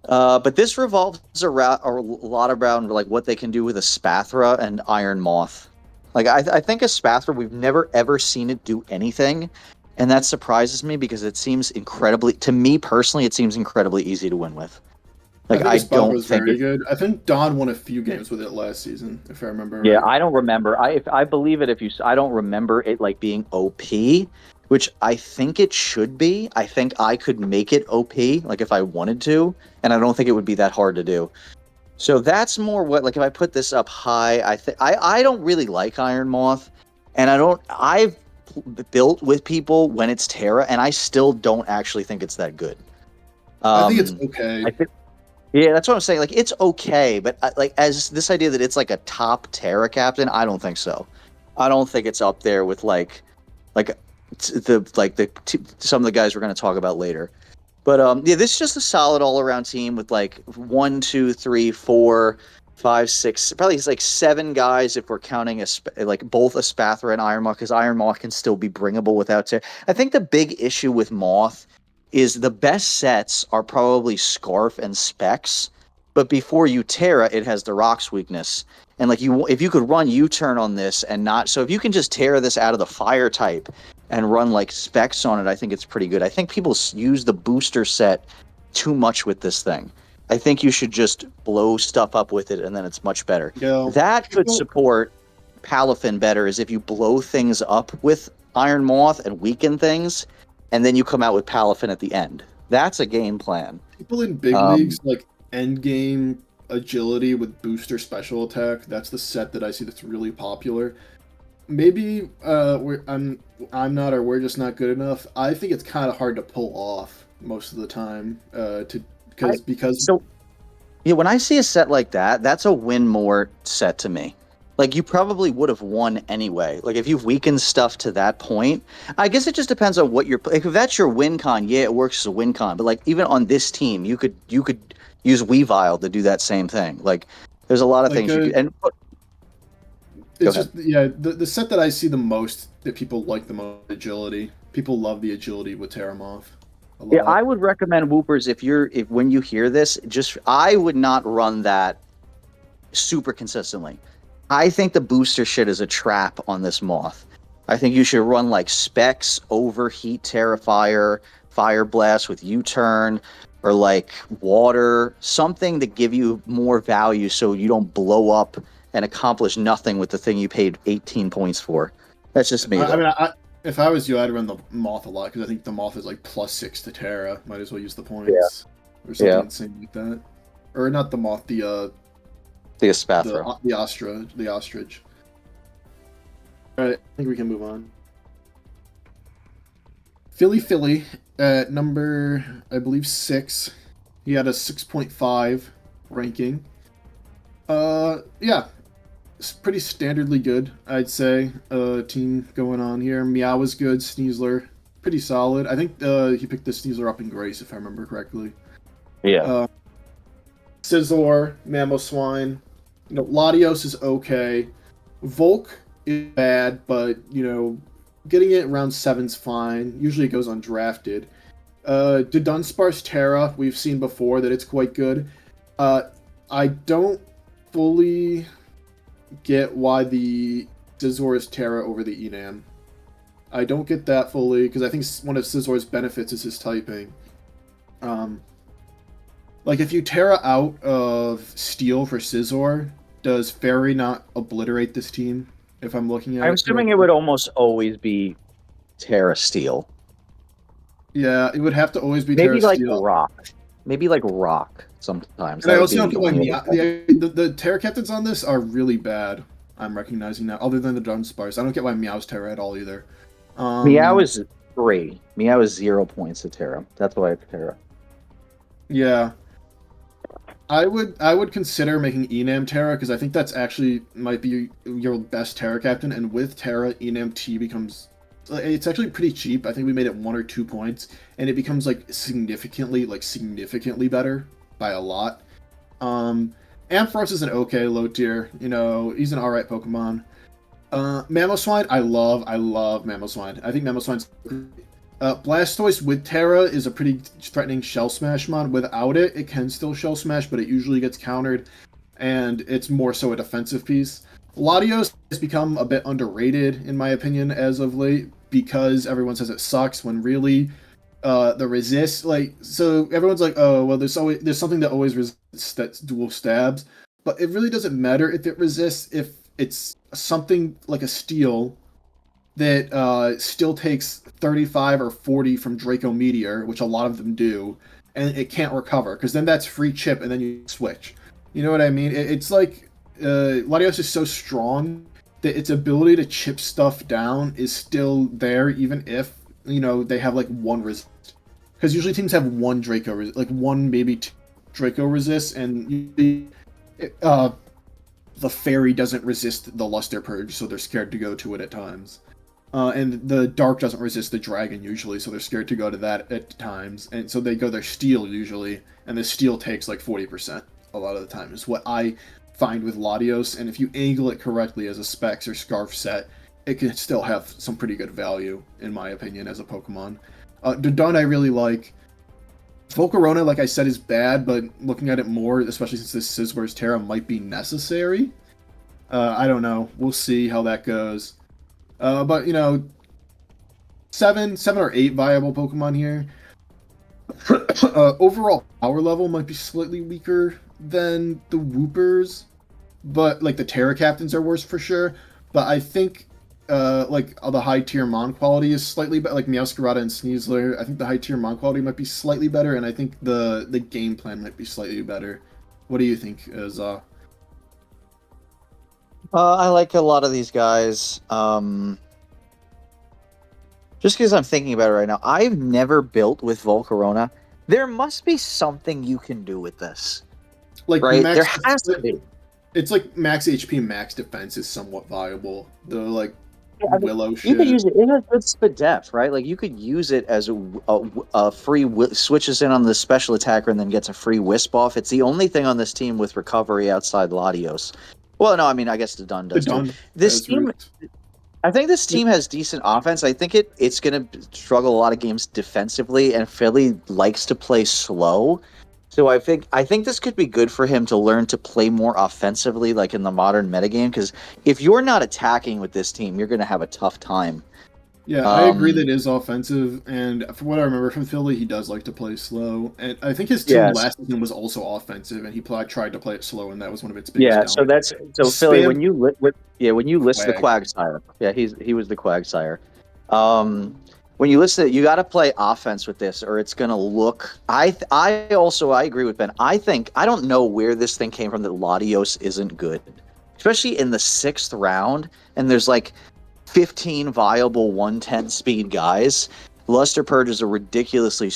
But this revolves a lot around like what they can do with a Spathra and Iron Moth. Like, I think a Spathra, we've never ever seen it do anything, and that surprises me because it seems to me personally, it seems incredibly easy to win with. Like, I don't think very good. I think Don won a few games with it last season, if I remember. Yeah, right. I don't remember. I believe it. I don't remember it like being OP, which I think it should be. I think I could make it OP, like if I wanted to, and I don't think it would be that hard to do. So that's more what, like, if I put this up high, I don't really like Iron Moth, and I've built with people when it's Terra, and I still don't actually think it's that good. I think it's okay. I think, yeah, that's what I'm saying. Like, it's okay, but like, as this idea that it's like a top Terra captain, I don't think so. I don't think it's up there with like some of the guys we're going to talk about later. But yeah, this is just a solid all around team with like 1, 2, 3, 4, 5, 6, probably it's like 7 guys if we're counting like both a Spathra and Iron Moth, because Iron Moth can still be bringable without Terra. I think the big issue with Moth is the best sets are probably Scarf and Specs, but before you Terra, it has the Rocks weakness. And like if you could run U-turn on this and not, so if you can just Terra this out of the Fire type and run like Specs on it, I think it's pretty good. I think people use the booster set too much with this thing. I think you should just blow stuff up with it, and then it's much better. Yeah. That could support Palafin better, is if you blow things up with Iron Moth and weaken things, and then you come out with Palafin at the end. That's a game plan. People in big leagues like end game agility with booster special attack. That's the set that I see that's really popular. Maybe I'm not, or we're just not good enough. I think it's kind of hard to pull off most of the time. Because so yeah, when I see a set like that, that's a win more set to me. Like, you probably would have won anyway. Like, if you've weakened stuff to that point, I guess it just depends on what you're. Like, if that's your win con, yeah, it works as a win con. But like, even on this team, you could use Weavile to do that same thing. Like, there's a lot of things you could. And it's just, yeah, the set that I see the most that people like the most, agility. People love the agility with Terramoth. Yeah, I would recommend Woopers if when you hear this, I would not run that super consistently. I think the booster shit is a trap on this Moth. I think you should run like Specs, Overheat, Terrifier, Fire Blast with U-turn, or like Water, something to give you more value so you don't blow up and accomplish nothing with the thing you paid 18 points for. That's just me. I mean, if I was you, I'd run the Moth a lot, because I think the Moth is like +6 to Terra. Might as well use the points. Or something insane like that. Or not the Moth, the Espathra. The ostrich. Alright, I think we can move on. Philly at number, I believe, 6. He had a 6.5 ranking. Yeah. It's pretty standardly good, I'd say. Team going on here. Meow was good. Sneasler, pretty solid. I think he picked the Sneasler up in Grace, if I remember correctly. Yeah. Scizor, Mamoswine. You know, Latios is okay. Volk is bad, but, you know, getting it around 7's fine. Usually it goes undrafted. The Dunsparce Terra, we've seen before that it's quite good. I don't fully get why the Scizor is Terra over the Enam. I don't get that fully, because I think one of Scizor's benefits is his typing. Like, if you Terra out of Steel for Scizor, does Fairy not obliterate this team? If I'm looking at it, I'm assuming it would almost always be Terra Steel. Yeah, it would have to always be Maybe Terra like Steel. Rock. Maybe like Rock sometimes. And I also don't get why the Terra captains on this are really bad. I'm recognizing that. Other than the Dunsparce, I don't get why Meow's Terra at all either. Meow is 3. Meow is 0 points to Terra. That's why it's Terra. Yeah. I would consider making Enam Terra, because I think that's actually might be your best Terra captain, and with Terra, Enam T becomes, it's actually pretty cheap. I think we made it 1 or 2 points, and it becomes like significantly better by a lot. Ampharos is an okay low tier, you know, he's an alright Pokemon. Mamoswine, I love Mamoswine. I think Mamoswine's Blastoise with Terra is a pretty threatening Shell Smash mod. Without it, it can still Shell Smash, but it usually gets countered, and it's more so a defensive piece. Latios has become a bit underrated, in my opinion, as of late, because everyone says it sucks, when really, the resist, like, so everyone's like, oh, well, there's something that always resists that's dual stabs, but it really doesn't matter if it resists, if it's something like a Steel that still takes 35 or 40 from Draco Meteor, which a lot of them do, and it can't recover, because then that's free chip, and then you switch. You know what I mean? It's like Latios is so strong that its ability to chip stuff down is still there, even if they have like one resist. Because usually teams have one like one maybe two Draco resists, and the fairy doesn't resist the Luster Purge, so they're scared to go to it at times. And the dark doesn't resist the dragon usually, so they're scared to go to that at times. And so they go their steel usually, and the steel takes like 40% a lot of the time, is what I find with Latios. And if you angle it correctly as a Specs or Scarf set, it can still have some pretty good value, in my opinion, as a Pokemon. Dodon I really like. Volcarona, like I said, is bad, but looking at it more, especially since this Sizzler's Terra might be necessary. I don't know. We'll see how that goes. But seven or eight viable Pokemon here. Overall power level might be slightly weaker than the Woopers, but like the Terra Captains are worse for sure. But I think the high tier Mon quality is slightly better, like Meowscarada and Sneasler. I think the high tier Mon quality might be slightly better, and I think the game plan might be slightly better. What do you think, Za? I like a lot of these guys. Just because I'm thinking about it right now, I've never built with Volcarona. There must be something you can do with this. Like right? There has to be. It's like max HP, max defense is somewhat viable. The Willow shit. You could use it. It has good speed depth, right? Like you could use it as a free switches in on the special attacker and then gets a free wisp off. It's the only thing on this team with recovery outside Latios. Well, no, I mean I guess the Dun does. This team, I think this team has decent offense. I think it's going to struggle a lot of games defensively, and Philly likes to play slow. So I think this could be good for him to learn to play more offensively, like in the modern metagame. Because if you're not attacking with this team, you're going to have a tough time. Yeah, I agree that it is offensive, and from what I remember from Philly, he does like to play slow. And I think his team last season was also offensive, and he tried to play it slow, and that was one of its biggest. So Philly, when you list the Quagsire, he was the Quagsire. When you list it, you got to play offense with this, or it's gonna look. I agree with Ben. I don't know where this thing came from that Latios isn't good, especially in the 6th round, and there's like 15 viable 110 speed guys. Luster Purge is a ridiculously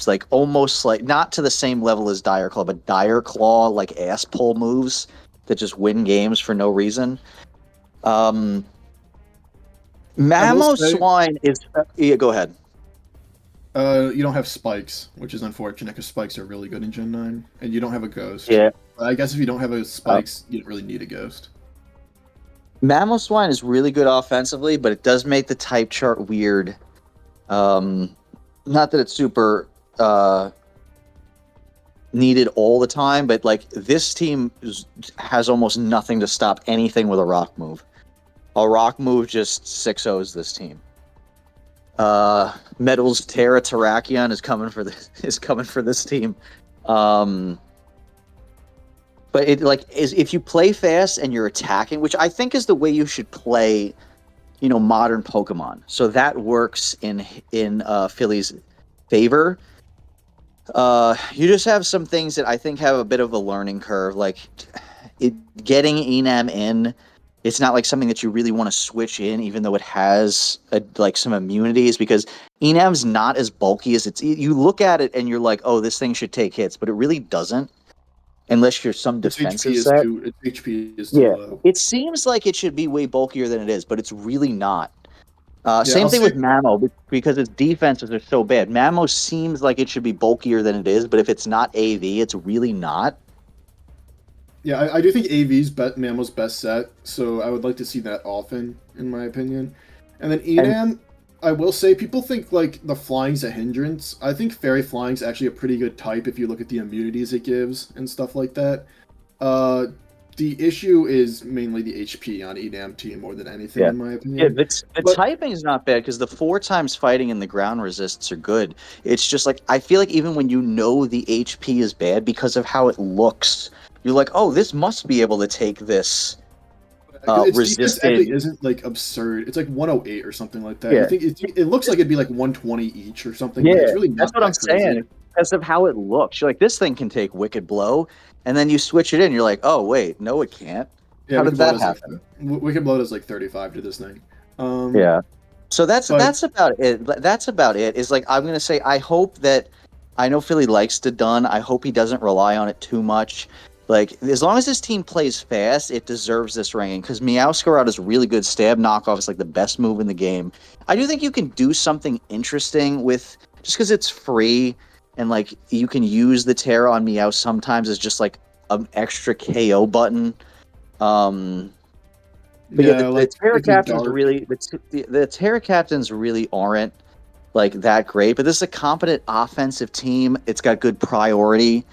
like almost like not to the same level as Dire Claw, but Dire Claw like ass pull moves that just win games for no reason. Mamoswine is go ahead. You don't have spikes, which is unfortunate because spikes are really good in Gen 9, and you don't have a ghost. Yeah. But I guess if you don't have a spikes, you don't really need a ghost. Mamoswine is really good offensively, but it does make the type chart weird. Not that it's super needed all the time, but like this team has almost nothing to stop anything with a rock move. A rock move just 6-0s this team. Metals Terra Terrakion is coming for this team. But it is if you play fast and you're attacking, which I think is the way you should play, modern Pokemon. So that works in Philly's favor. You just have some things that I think have a bit of a learning curve, like getting Enam in. It's not like something that you really want to switch in, even though it has some immunities, because Enam's not as bulky as you look at it and you're like, oh, this thing should take hits, but it really doesn't. Unless you're some defensive set. Its HP is too low. It seems like it should be way bulkier than it is, but it's really not. Same thing with Mamo, because its defenses are so bad. Mamo seems like it should be bulkier than it is, but if it's not AV, it's really not. Yeah, I do think AV's Mamo's best set, so I would like to see that often, in my opinion. And then Enam, I will say, people think like the flying's a hindrance. I think Fairy Flying's actually a pretty good type if you look at the immunities it gives and stuff like that. The issue is mainly the HP on Enam team more than anything, in my opinion. Yeah, the typing is not bad because the 4 times fighting and the ground resists are good. It's just like I feel like even when you know the HP is bad because of how it looks, you're like, oh, this must be able to take this. Its defense actually isn't like absurd. It's like 108 or something like that. Yeah. I think it looks like it'd be like 120 each or something. Yeah, but it's really not that's what I'm saying. because of how it looks. You're like, this thing can take Wicked Blow, and then you switch it in. You're like, oh wait, no, it can't. Yeah, How did that happen? Wicked Blow does like 35 to this thing. Yeah. So that's but- about it. That's about it. Is like I'm gonna say I hope that I know Philly likes to done. I hope he doesn't rely on it too much. Like as long as this team plays fast, it deserves this ranking because Meowscarada is really good. Stab knockoff is like the best move in the game. I do think you can do something interesting with just because it's free and like you can use the Terra on Meow sometimes as just like an extra KO button. But yeah, the Terra Captains really the Terra Captains really aren't like that great. But this is a competent offensive team. It's got good priority.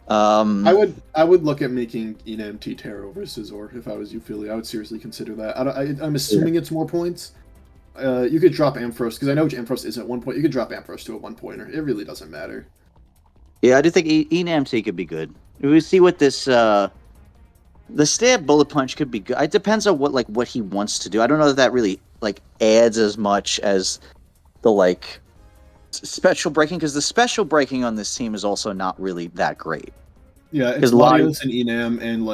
I would look at making ENMT Terra over Scizor if I was you, Philly. I would seriously consider that. I'm assuming it's more points. You could drop Ampharos because I know which Ampharos is at 1 point. You could drop Ampharos to a 1-pointer. It really doesn't matter. Yeah, I do think ENMT could be good. We see what this. The stab bullet punch could be good. It depends on what he wants to do. I don't know that really like adds as much as the like special breaking because the special breaking on this team is also not really that great. Yeah, it's Latios and Enam and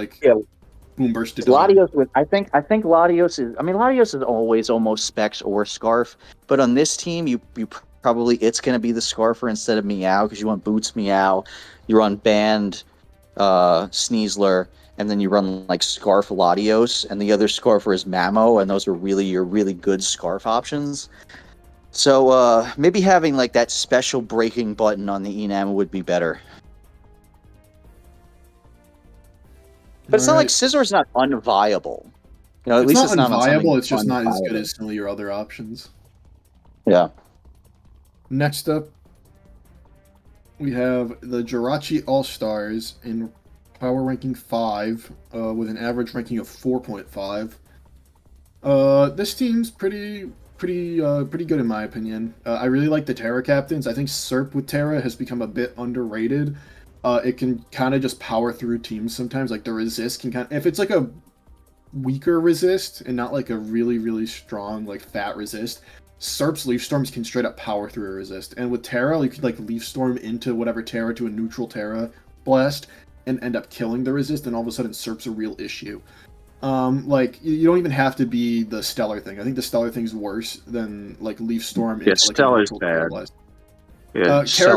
Boom Burst. Latios I think Latios is. I mean, Latios is always almost Specs or Scarf, but on this team, you probably it's going to be the Scarfer instead of Meow because you want Boots Meow, you run Band Sneasler. And then you run like Scarf Latios, and the other Scarfer is Mamo, and those are really your really good Scarf options. So maybe having like that special breaking button on the Enam would be better. But it's not like Scissor's not unviable. You know, at least it's not unviable. It's just not as good as some of your other options. Yeah. Next up, we have the Jirachi All Stars in power ranking 5 with an average ranking of 4.5. This team's pretty good in my opinion. I really like the Terra captains. I think Serp with Terra has become a bit underrated. It can kind of just power through teams sometimes. Like the resist can if it's like a weaker resist and not like a really strong like fat resist, Serp's Leaf Storms can straight up power through a resist. And with Terra, you could like Leaf Storm into whatever Terra to a neutral Terra blast and end up killing the resist, and all of a sudden Serp's a real issue. Like you don't even have to be the Stellar thing. I think the Stellar thing's worse than like Leaf Storm. Yeah, Stellar's bad. Yeah, Terra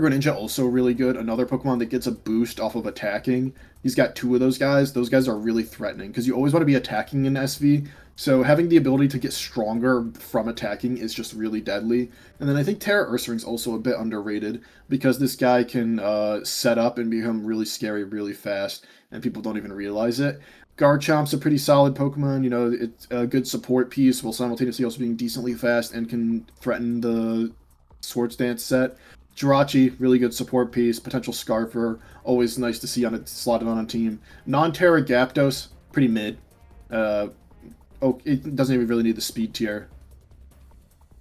Greninja also really good. Another Pokemon that gets a boost off of attacking. He's got 2 of those guys. Those guys are really threatening because you always want to be attacking in SV. So having the ability to get stronger from attacking is just really deadly. And then I think Terra Ursaring's also a bit underrated because this guy can set up and become really scary really fast, and people don't even realize it. Garchomp's a pretty solid Pokemon. You know, it's a good support piece while simultaneously also being decently fast and can threaten the Swords Dance set. Jirachi, really good support piece. Potential Scarfer, always nice to see slotted on a team. Non-Terra Gyapdos, pretty mid. It doesn't even really need the speed tier.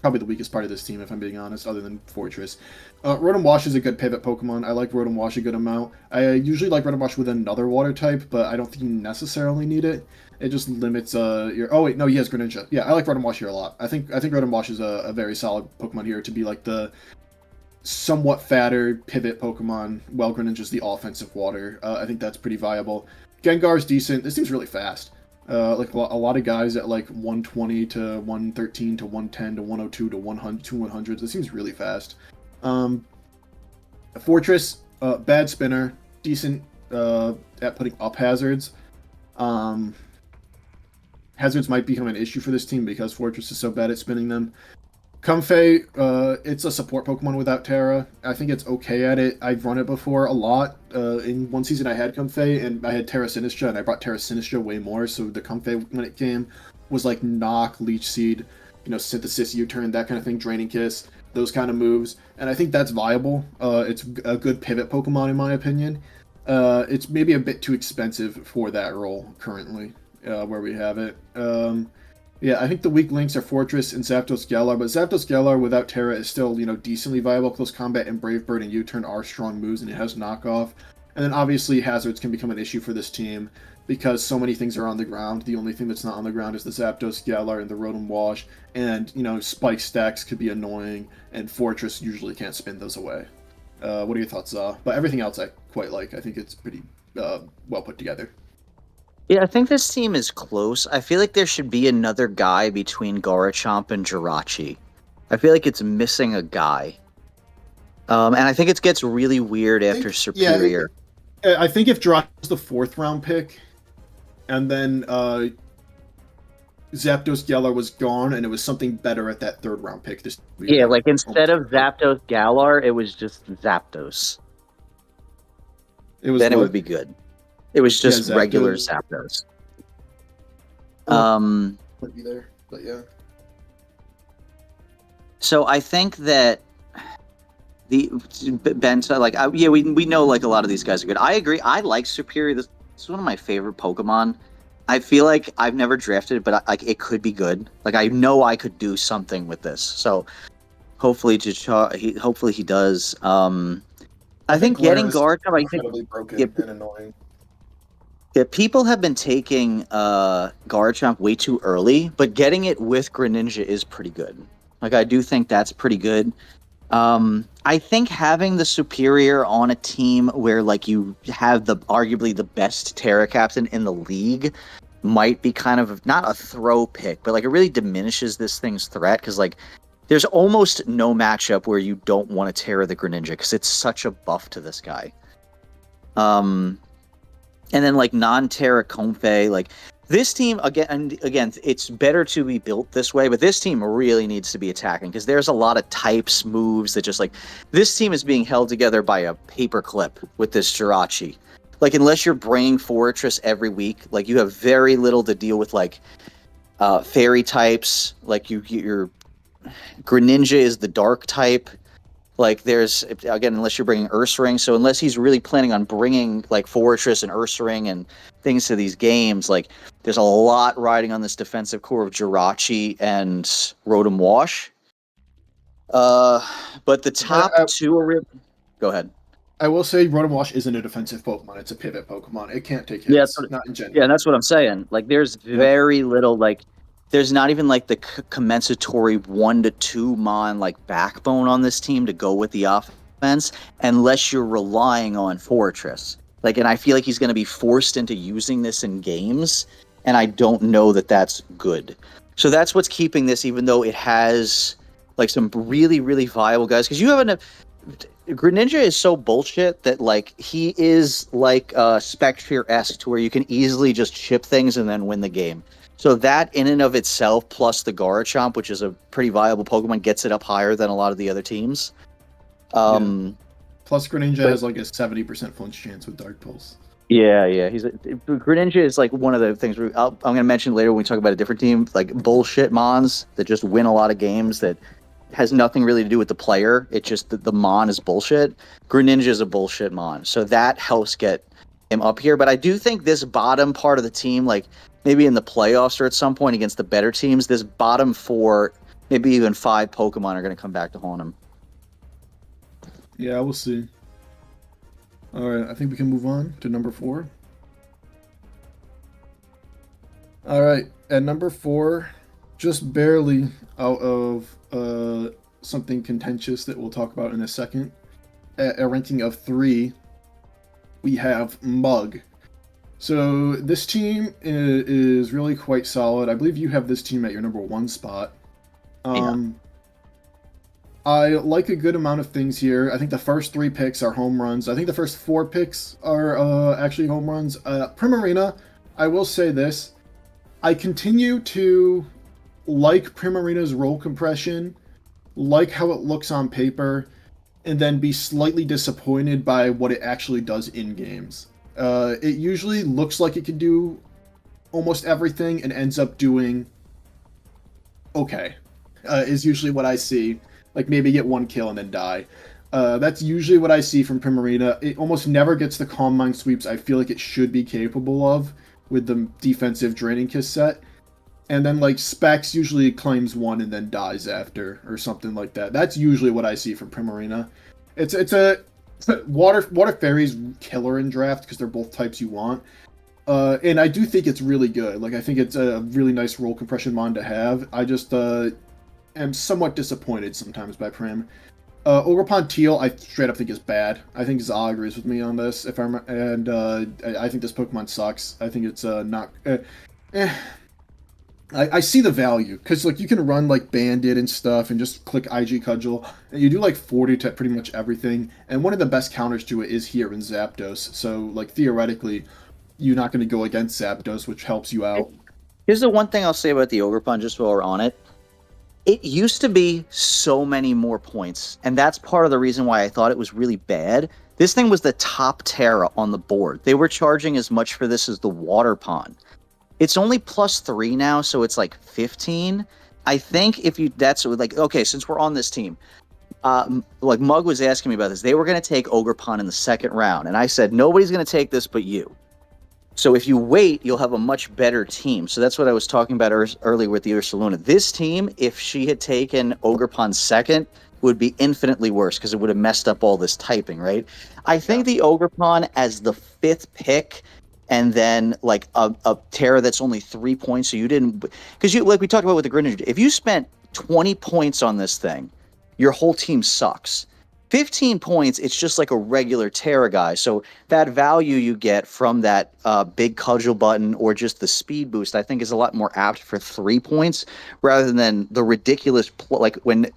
Probably the weakest part of this team, if I'm being honest, other than Fortress. Rotom Wash is a good pivot Pokemon. I like Rotom Wash a good amount. I usually like Rotom Wash with another water type, but I don't think you necessarily need it. It just limits your... Oh, wait, no, he has Greninja. Yeah, I like Rotom Wash here a lot. I think Rotom Wash is a very solid Pokemon here to be like the somewhat fatter pivot Pokemon, while Greninja's the offensive water. I think that's pretty viable. Gengar's decent. This seems really fast. Like a lot of guys at like 120 to 113 to 110 to 102 to 100 to 100. This seems really fast. Fortress, bad spinner, decent at putting up hazards. Hazards might become an issue for this team because Fortress is so bad at spinning them. Comfey, it's a support Pokemon without Terra. I think it's okay at it. I've run it before a lot. In one season I had Comfey, and I had Terra Sinistra, and I brought Terra Sinistra way more, so the Comfey, when it came, was like Knock, Leech Seed, Synthesis, U-Turn, that kind of thing, Draining Kiss, those kind of moves, and I think that's viable. It's a good pivot Pokemon in my opinion. It's maybe a bit too expensive for that role currently, where we have it. Yeah, I think the weak links are Fortress and Zapdos Galar, but Zapdos Galar without Terra is still, decently viable. Close Combat and Brave Bird and U-Turn are strong moves, and it has knockoff. And then obviously hazards can become an issue for this team because so many things are on the ground. The only thing that's not on the ground is the Zapdos, Galar, and the Rotom Wash. And, Spike Stacks could be annoying, and Fortress usually can't spin those away. What are your thoughts, But everything else I quite like. I think it's pretty well put together. Yeah, I think this team is close. I feel like there should be another guy between Garchomp and Jirachi. I feel like it's missing a guy. And I think it gets really weird after Superior. I think if Jirachi was the 4th round pick, and then Zapdos Galar was gone, and it was something better at that 3rd round pick. Yeah, like instead of Zapdos Galar, it was just Zapdos. Then it would be good. It was just regular Zapdos. Would be there, but yeah. So I think that we know like a lot of these guys are good. I agree. I like Superior. This is one of my favorite Pokemon. I feel like I've never drafted it, but it could be good. Like I know I could do something with this. So hopefully he does. I think getting Garchomp, incredibly broken and annoying. Yeah, people have been taking Garchomp way too early, but getting it with Greninja is pretty good. Like, I do think that's pretty good. I think having the Superior on a team where, like, you have arguably the best Terra Captain in the league might be kind of, not a throw pick, but, like, it really diminishes this thing's threat, because, like, there's almost no matchup where you don't want to Terra the Greninja, because it's such a buff to this guy. And then, like, non-Terra Comfey, like, this team, again, it's better to be built this way, but this team really needs to be attacking, because there's a lot of types, moves that just, like, this team is being held together by a paperclip with this Jirachi. Like, unless you're bringing Fortress every week, like, you have very little to deal with, like, fairy types, like, your Greninja is the dark type. Like, there's, again, unless you're bringing Ursaring, so unless he's really planning on bringing, like, Fortress and Ursaring and things to these games, like, there's a lot riding on this defensive core of Jirachi and Rotom Wash. But the top two are real. Go ahead. I will say Rotom Wash isn't a defensive Pokemon. It's a pivot Pokemon. It can't take hits, not in general. Yeah, that's what I'm saying. Like, there's very little, like, there's not even, like, the commensatory 1 to 2 mon, like, backbone on this team to go with the offense, unless you're relying on Fortress. Like, and I feel like he's going to be forced into using this in games, and I don't know that that's good. So that's what's keeping this, even though it has, like, some really, really viable guys. Because you have Greninja is so bullshit that, like, he is, like, Spectre-esque, to where you can easily just chip things and then win the game. So that, in and of itself, plus the Garchomp, which is a pretty viable Pokemon, gets it up higher than a lot of the other teams. Plus, Greninja has like a 70% flinch chance with Dark Pulse. Yeah. Greninja is like one of the things I'm going to mention later when we talk about a different team, like bullshit mons that just win a lot of games that has nothing really to do with the player. It's just that the mon is bullshit. Greninja is a bullshit mon. So that helps get him up here. But I do think this bottom part of the team, like, maybe in the playoffs or at some point against the better teams, this bottom 4, maybe even 5 Pokemon are going to come back to haunt him. Yeah, we'll see. All right, I think we can move on to number 4. All right, at number 4, just barely out of something contentious that we'll talk about in a second. At a ranking of 3, we have Mug. So this team is really quite solid. I believe you have this team at your number 1 spot. I like a good amount of things here. I think the first 3 picks are home runs. I think the first 4 picks are actually home runs. Primarina, I will say this. I continue to like Primarina's roll compression, like how it looks on paper, and then be slightly disappointed by what it actually does in games. It usually looks like it can do almost everything and ends up doing okay, is usually what I see. Like, maybe get 1 kill and then die. That's usually what I see from Primarina. It almost never gets the Calm Mind sweeps I feel like it should be capable of with the defensive Draining Kiss set. And then, like, Specs usually claims 1 and then dies after, or something like that. That's usually what I see from Primarina. It's a Water Fairy's killer in draft because they're both types you want. And I do think it's really good. Like, I think it's a really nice roll compression mon to have. I just am somewhat disappointed sometimes by Prim. Orgerpon Teal, I straight up think is bad. I think Za agrees with me on this. I think this Pokemon sucks. I think it's not. I see the value because like you can run like Bandit and stuff and just click IG Cudgel and you do like 40 to pretty much everything. And one of the best counters to it is here in Zapdos. So like theoretically, you're not going to go against Zapdos, which helps you out. Here's the one thing I'll say about the Ogerpon, just while we're on it. It used to be so many more points, and that's part of the reason why I thought it was really bad. This thing was the top Terra on the board. They were charging as much for this as the Waterpon. It's only +3 now, so it's like 15. I think if you, that's like, okay, since we're on this team, like Mug was asking me about this, they were going to take Ogerpon in the second round, and I said, nobody's going to take this but you. So if you wait, you'll have a much better team. So that's what I was talking about earlier with the Ursaluna. This team, if she had taken Ogerpon second, would be infinitely worse because it would have messed up all this typing, right? I think the Ogerpon as the 5th pick, and then like a Terra that's only 3 points, so you didn't, because you, like we talked about with the Greninja, if you spent 20 points on this thing, your whole team sucks. 15 points, it's just like a regular Terra guy. So that value you get from that big cudgel button or just the speed boost, I think is a lot more apt for 3 points rather than the ridiculous, like when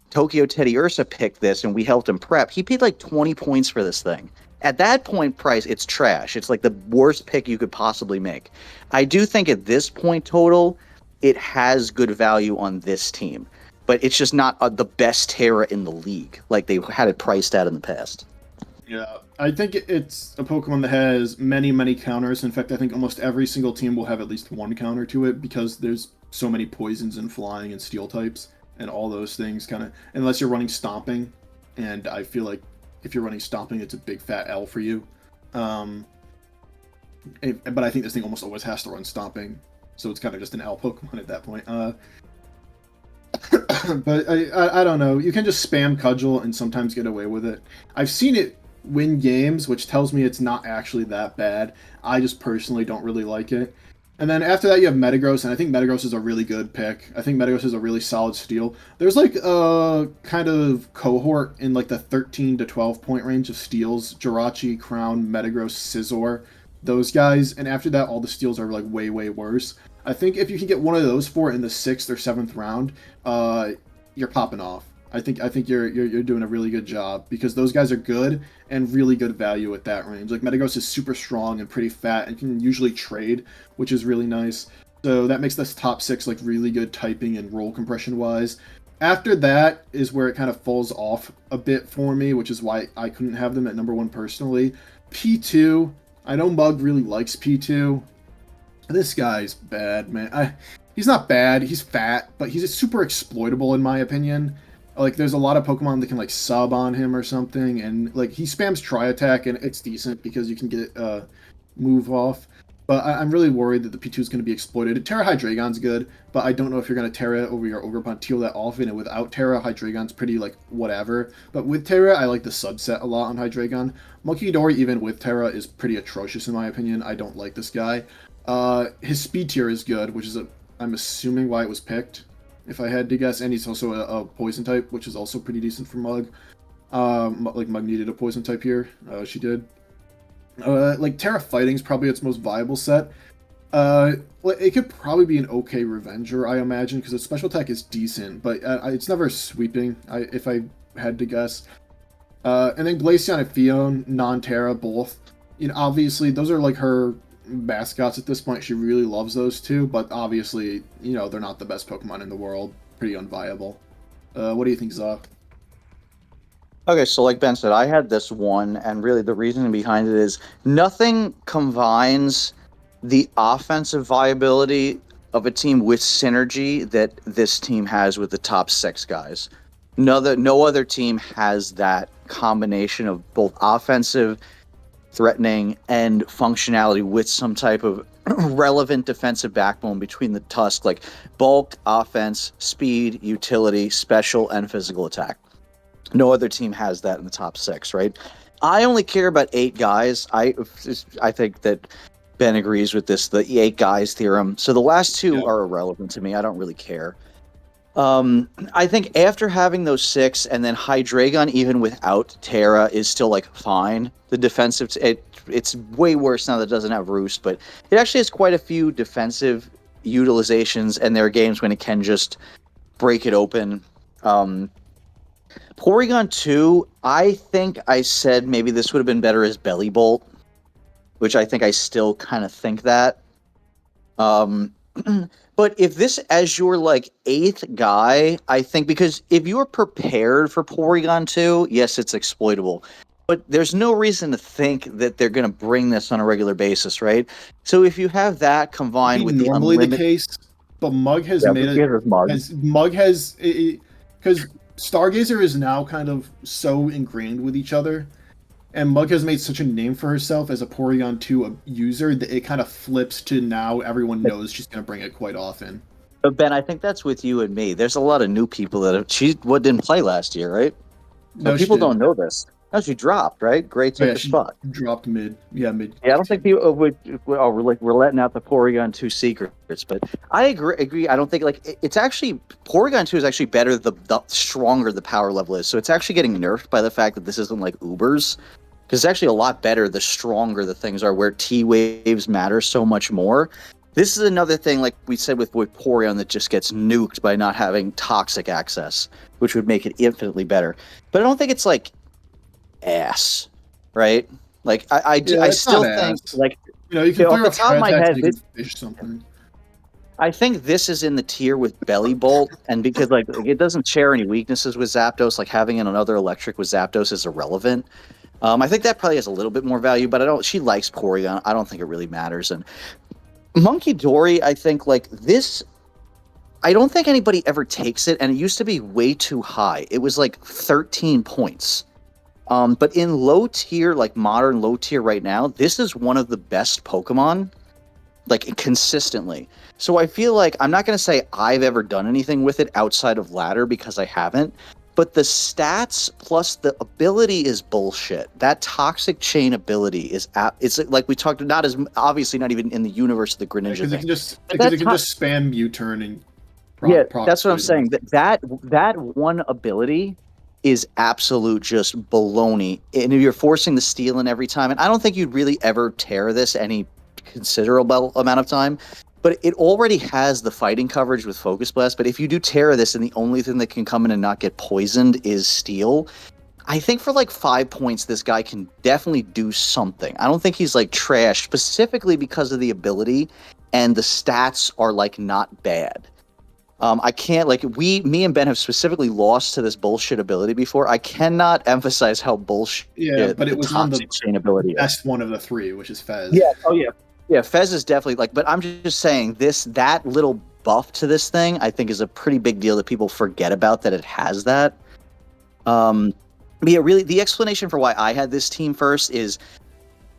Tokyo Teddy Ursa picked this and we helped him prep, he paid like 20 points for this thing. At that point price, it's trash. It's like the worst pick you could possibly make. I do think at this point total, it has good value on this team. But it's just not the best Terra in the league, like they had it priced at in the past. Yeah, I think it's a Pokemon that has many, many counters. In fact, I think almost every single team will have at least one counter to it because there's so many poisons and flying and steel types and all those things kind of, unless you're running Stomping. And I feel like if you're running Stomping, it's a big fat L for you. But I think this thing almost always has to run Stomping. So it's kind of just an L Pokemon at that point. But I don't know. You can just spam Cudgel and sometimes get away with it. I've seen it win games, which tells me it's not actually that bad. I just personally don't really like it. And then after that you have Metagross, and I think Metagross is a really good pick. I think Metagross is a really solid steal. There's like a kind of cohort in like the 13 to 12 point range of steals. Jirachi, Crown, Metagross, Scizor, those guys. And after that, all the steals are like way, way worse. I think if you can get one of those 4 in the 6th or 7th round, you're popping off. I think you're doing a really good job because those guys are good and really good value at that range. Like Metagross is super strong and pretty fat and can usually trade, which is really nice. So that makes this top 6 like really good typing and roll compression wise. After that is where it kind of falls off a bit for me, which is why I couldn't have them at number 1 personally. P2, I know Mug really likes P2. This guy's bad, man. He's not bad. He's fat, but he's super exploitable in my opinion. Like, there's a lot of Pokemon that can like sub on him or something, and like he spams Tri-Attack, and it's decent because you can get move off. But I'm really worried that the P2 is going to be exploited. Terra Hydreigon's good, but I don't know if you're going to Terra over your Ogerpon Teal that often. And without Terra, Hydreigon's pretty like whatever. But with Terra, I like the subset a lot on Hydreigon. Munkidori, even with Terra, is pretty atrocious in my opinion. I don't like this guy. His speed tier is good, which is I'm assuming why it was picked, if I had to guess. And he's also a poison type, which is also pretty decent for Mug. Like Mug needed a poison type here. She did. Like Terra Fighting's probably its most viable set. It could probably be an okay Revenger, I imagine, because its special attack is decent, but it's never sweeping, if I had to guess. And then Glaceon and Fion, non-Terra, both. You know, obviously, those are like her mascots at this point. She really loves those two, but obviously, you know, they're not the best Pokemon in the world. Pretty unviable. What do you think, Zah? Okay, so like Ben said, I had this one, and really the reason behind it is nothing combines the offensive viability of a team with synergy that this team has with the top 6 guys. No other team has that combination of both offensive, threatening, and functionality with some type of relevant defensive backbone between the tusk, like bulk, offense, speed, utility, special, and physical attack. No other team has that in the top 6, right? I only care about 8 guys. I think that Ben agrees with this, the 8 guys theorem. So the last 2 are irrelevant to me. I don't really care. I think after having those 6 and then Hydreigon, even without Terra, is still like fine. The defensive, it's way worse now that it doesn't have Roost, but it actually has quite a few defensive utilizations, and there are games when it can just break it open. Porygon 2, I think I said maybe this would have been better as Belly Bolt, which I think I still kind of think that. But if this as your like 8th guy, I think because if you're prepared for Porygon 2, yes, it's exploitable. But there's no reason to think that they're going to bring this on a regular basis, right? So if you have that combined with the normally unlimited... the case, but Mug has made it. Mug has because Stargazer is now kind of so ingrained with each other, and Mug has made such a name for herself as a Porygon 2 user that it kind of flips to now everyone knows she's going to bring it quite often. But Ben, I think that's with you and me. There's a lot of new people that didn't play last year, right? So No, people don't know this. No, she dropped, right? Great took her spot. Dropped mid. Yeah, mid. Yeah, I don't think people we're letting out the Porygon 2 secrets, but I agree. I don't think it's actually Porygon 2 is actually better the stronger the power level is. So it's actually getting nerfed by the fact that this isn't like Ubers. Because it's actually a lot better the stronger the things are, where T-Waves matter so much more. This is another thing, like we said with Porygon, that just gets nuked by not having toxic access, which would make it infinitely better. But I don't think it's like ass, right? Like I still think like you can off the top of my head, something. I think this is in the tier with Belly Bolt, and because like it doesn't share any weaknesses with Zapdos, like having another electric with Zapdos is irrelevant. I think that probably has a little bit more value, but she likes Porygon. I don't think it really matters. And Munkidori, I think like this, I don't think anybody ever takes it, and it used to be way too high. It was like 13 points. But in low tier, like modern low tier right now, this is one of the best Pokemon, like consistently. So I feel like I'm not going to say I've ever done anything with it outside of ladder because I haven't. But the stats plus the ability is bullshit. That toxic chain ability it's like we talked, not as obviously not even in the universe of the Greninja thing. Because it can just spam U-turn and that's what I'm saying. That one ability is absolute just baloney. And you're forcing the steal in every time. And I don't think you'd really ever tear this any considerable amount of time. But it already has the fighting coverage with Focus Blast. But if you do Terra this and the only thing that can come in and not get poisoned is Steel, I think for like 5 points, this guy can definitely do something. I don't think he's like trash, specifically because of the ability, and the stats are like not bad. I can't me and Ben have specifically lost to this bullshit ability before. I cannot emphasize how bullshit. Yeah, but it was on the chain ability best one of the 3, which is Fez. Yeah. Oh yeah. Yeah, Fez is definitely but I'm just saying that little buff to this thing, I think is a pretty big deal that people forget about that it has that. But yeah, really, the explanation for why I had this team first is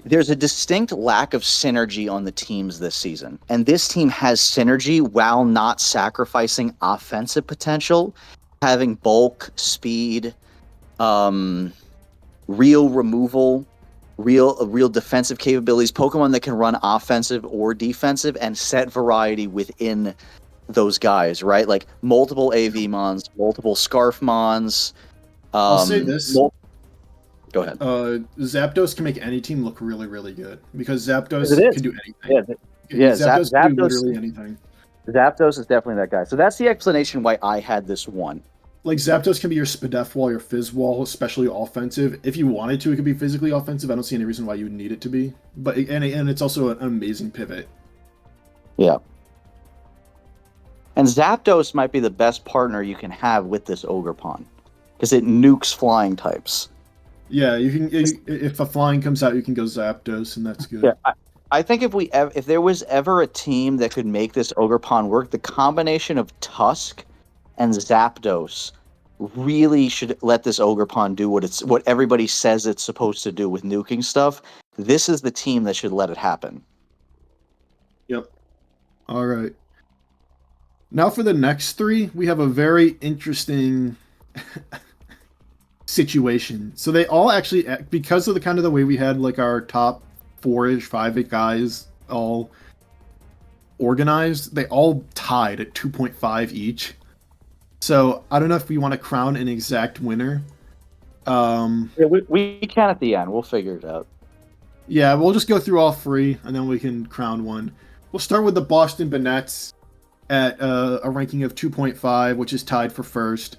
there's a distinct lack of synergy on the teams this season. And this team has synergy while not sacrificing offensive potential, having bulk, speed, real removal, real defensive capabilities, Pokemon that can run offensive or defensive, and set variety within those guys, right? Like multiple AV Mons, multiple Scarf Mons. I'll say this. Go ahead. Zapdos can make any team look really, really good because Zapdos can do anything. Yeah, Zapdos can do literally anything. Zapdos is definitely that guy. So that's the explanation why I had this one. Like, Zapdos can be your Spadef wall, your Fizz wall, especially offensive. If you wanted to, it could be physically offensive. I don't see any reason why you would need it to be. But and it's also an amazing pivot. Yeah. And Zapdos might be the best partner you can have with this Orgerpon, because it nukes flying types. Yeah, you can. If a flying comes out, you can go Zapdos, and that's good. Yeah, I think if there was ever a team that could make this Orgerpon work, the combination of Tusk and Zapdos really should let this Orgerpon do what everybody says it's supposed to do with nuking stuff. This is the team that should let it happen. Yep. All right. Now for the next 3, we have a very interesting situation. So they all actually, because of the kind of the way we had like our top 4-ish, 5 guys all organized, they all tied at 2.5 each. So I don't know if we want to crown an exact winner. Yeah, we can at the end. We'll figure it out. Yeah, we'll just go through all 3, and then we can crown one. We'll start with the Boston Banettes at a ranking of 2.5, which is tied for first.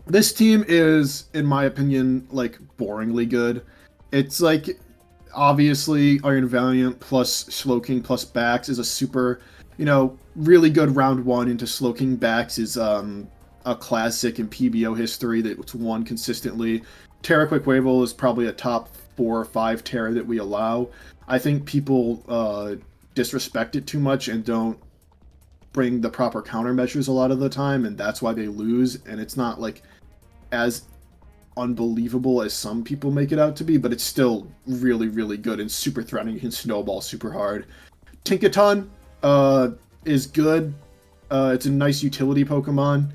This team is, in my opinion, like, boringly good. It's like, obviously, Iron Valiant plus Slowking plus Bax is a super, really good round 1 into Slowking Bax is a classic in PBO history that's won consistently. Terra Quaquaval is probably a top 4 or 5 Terra that we allow. I think people disrespect it too much and don't bring the proper countermeasures a lot of the time, and that's why they lose. And it's not like as unbelievable as some people make it out to be, but it's still really, really good and super threatening. You can snowball super hard. Tinkaton is good. It's a nice utility Pokemon.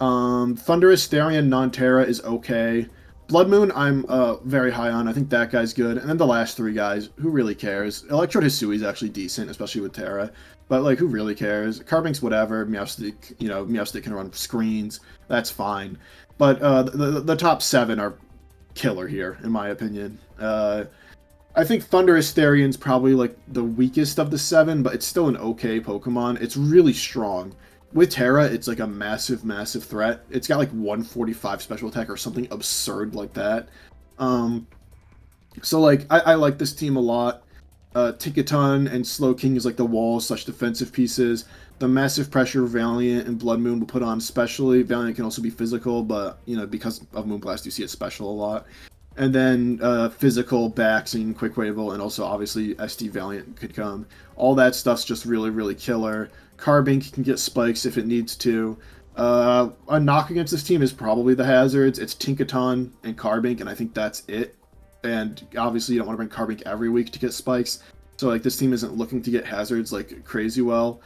Thundurus, Therian, Non-Terra is okay. Bloodmoon, I'm very high on. I think that guy's good. And then the last 3 guys, who really cares? Electrode Hisui is actually decent, especially with Terra. But, like, who really cares? Carbink's whatever. Meowstic, Meowstic can run screens. That's fine. But the top 7 are killer here, in my opinion. I think Thundurus Therian's probably, like, the weakest of the 7, but it's still an okay Pokemon. It's really strong. With Terra, it's like a massive, massive threat. It's got like 145 special attack or something absurd like that. So like I like this team a lot. Tinkaton and Slowking is like the wall/defensive pieces. The massive pressure Valiant and Bloodmoon will put on especially. Valiant can also be physical, but because of Moonblast you see it special a lot. And then physical Bax and Quaquaval, and also obviously SD Valiant could come. All that stuff's just really, really killer. Carbink can get spikes if it needs to. A knock against this team is probably the hazards. It's Tinkaton and Carbink, and I think that's it. And obviously you don't want to bring Carbink every week to get spikes. So like this team isn't looking to get hazards like crazy well.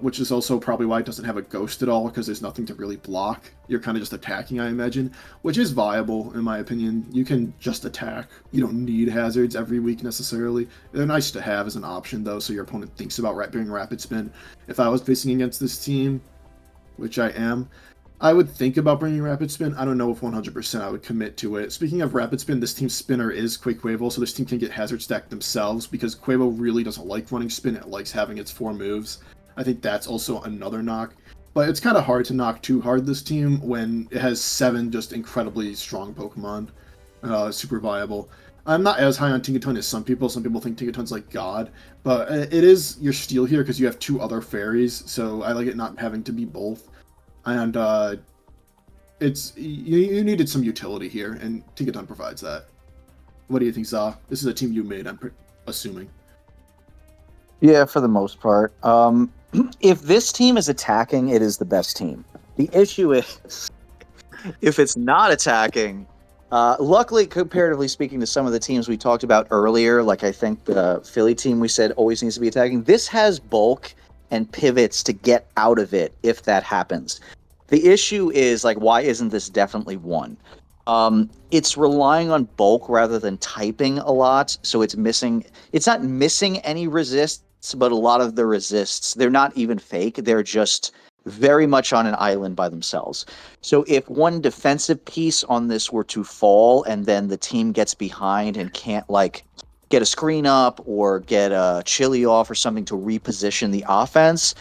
Which is also probably why it doesn't have a ghost at all, because there's nothing to really block. You're kind of just attacking, I imagine, which is viable, in my opinion. You can just attack. You don't need hazards every week, necessarily. They're nice to have as an option, though, so your opponent thinks about bringing Rapid Spin. If I was facing against this team, which I am, I would think about bringing Rapid Spin. I don't know if 100% I would commit to it. Speaking of Rapid Spin, this team's spinner is Quaquaval, so this team can get hazard stacked themselves, because Quavo really doesn't like running spin. It likes having its 4 moves. I think that's also another knock. But it's kind of hard to knock too hard this team when it has 7 just incredibly strong Pokemon. Super viable. I'm not as high on Tinkaton as some people. Some people think Tinkaton's like God. But it is your steal here because you have 2 other fairies. So I like it not having to be both. And it's you needed some utility here, and Tinkaton provides that. What do you think, Za? This is a team you made, I'm assuming. Yeah, for the most part. If this team is attacking, it is the best team. The issue is, if it's not attacking, luckily, comparatively speaking to some of the teams we talked about earlier, like I think the Philly team we said always needs to be attacking, this has bulk and pivots to get out of it if that happens. The issue is, like, why isn't this definitely one? It's relying on bulk rather than typing a lot, so it's not missing any resists, but a lot of the resists, they're not even fake, they're just very much on an island by themselves. So if one defensive piece on this were to fall and then the team gets behind and can't like get a screen up or get a chili off or something to reposition the offense,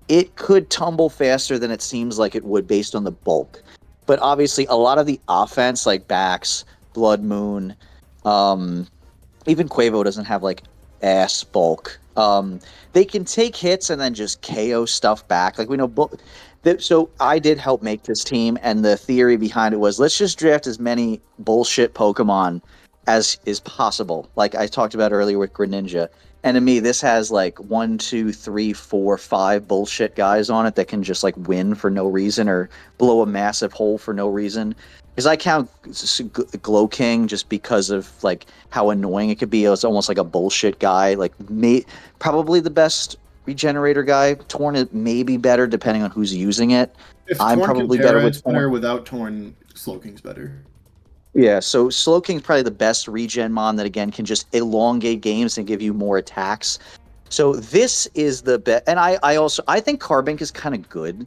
it could tumble faster than it seems like it would based on the bulk. But obviously a lot of the offense like Bax, Bloodmoon, even Quavo doesn't have like ass bulk. They can take hits and then just KO stuff back. Like we know, so I did help make this team, and the theory behind it was let's just draft as many bullshit Pokemon as is possible. Like I talked about earlier with Greninja. And to me, this has like 1, 2, 3, 4, 5 bullshit guys on it that can just like win for no reason or blow a massive hole for no reason. Because I count Glow King just because of like how annoying it could be. It's almost like a bullshit guy. Like probably the best regenerator guy. Torn is maybe better depending on who's using it. If I'm Torn probably can Terra, better with it's better Torn. without Torn Slowking's better. Yeah, so Slowking's probably the best regen mon that again can just elongate games and give you more attacks. So this is the best, and I think Carbink is kind of good,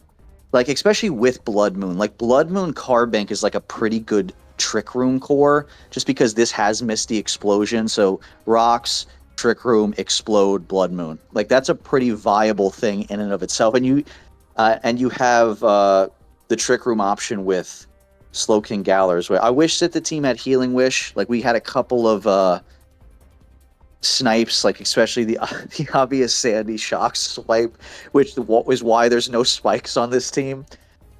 like especially with Bloodmoon. Like Bloodmoon Carbink is like a pretty good Trick Room core, just because this has Misty Explosion. So rocks, Trick Room, Explode, Bloodmoon. Like that's a pretty viable thing in and of itself. And you have the Trick Room option with Slowking Gallers. Where I wish that the team had Healing Wish. Like we had a couple of snipes, like especially the the obvious Sandy Shock swipe, which is why there's no spikes on this team.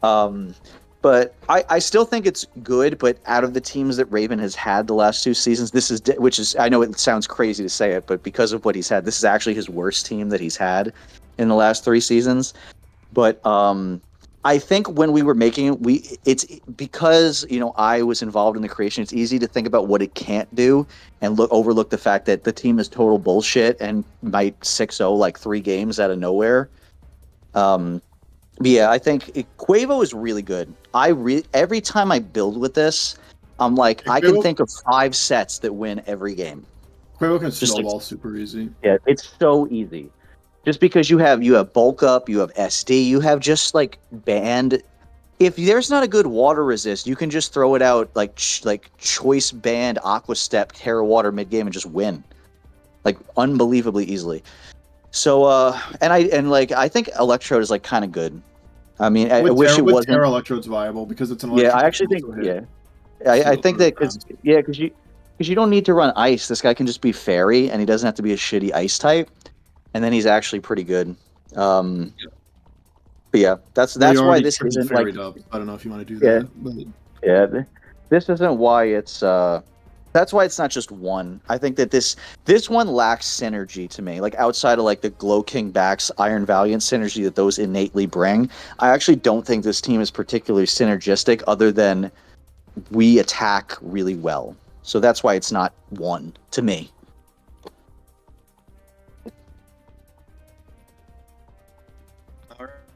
But I still think it's good. But out of the teams that Raven has had the last 2 seasons, this is which is I know it sounds crazy to say it, but because of what he's had, this is actually his worst team that he's had in the last 3 seasons. But I think when we were making it, it's because I was involved in the creation. It's easy to think about what it can't do and overlook the fact that the team is total bullshit and might 6-0 like 3 games out of nowhere. But yeah, I think Quavo is really good. Every time I build with this, I'm like, I can think of 5 sets that win every game. Quavo can snowball super easy. Yeah, it's so easy. Just because you have bulk up, you have SD, you have just like band. If there's not a good water resist, you can just throw it out like choice band, aqua step, Terra water mid game and just win, like unbelievably easily. So I think Electrode is like kind of good. I mean, I wish it wasn't. Terra Electrode's viable because it's an Electrode. Yeah, I actually think I think that because you don't need to run ice. This guy can just be fairy, and he doesn't have to be a shitty ice type. And then he's actually pretty good. But yeah, that's why this isn't like. Dubs. I don't know if you want to do that. But... Yeah, this isn't why it's. That's why it's not just one. I think that this one lacks synergy to me. Like outside of like the Glow King Backs, Iron Valiant synergy that those innately bring, I actually don't think this team is particularly synergistic. Other than we attack really well, so that's why it's not one to me.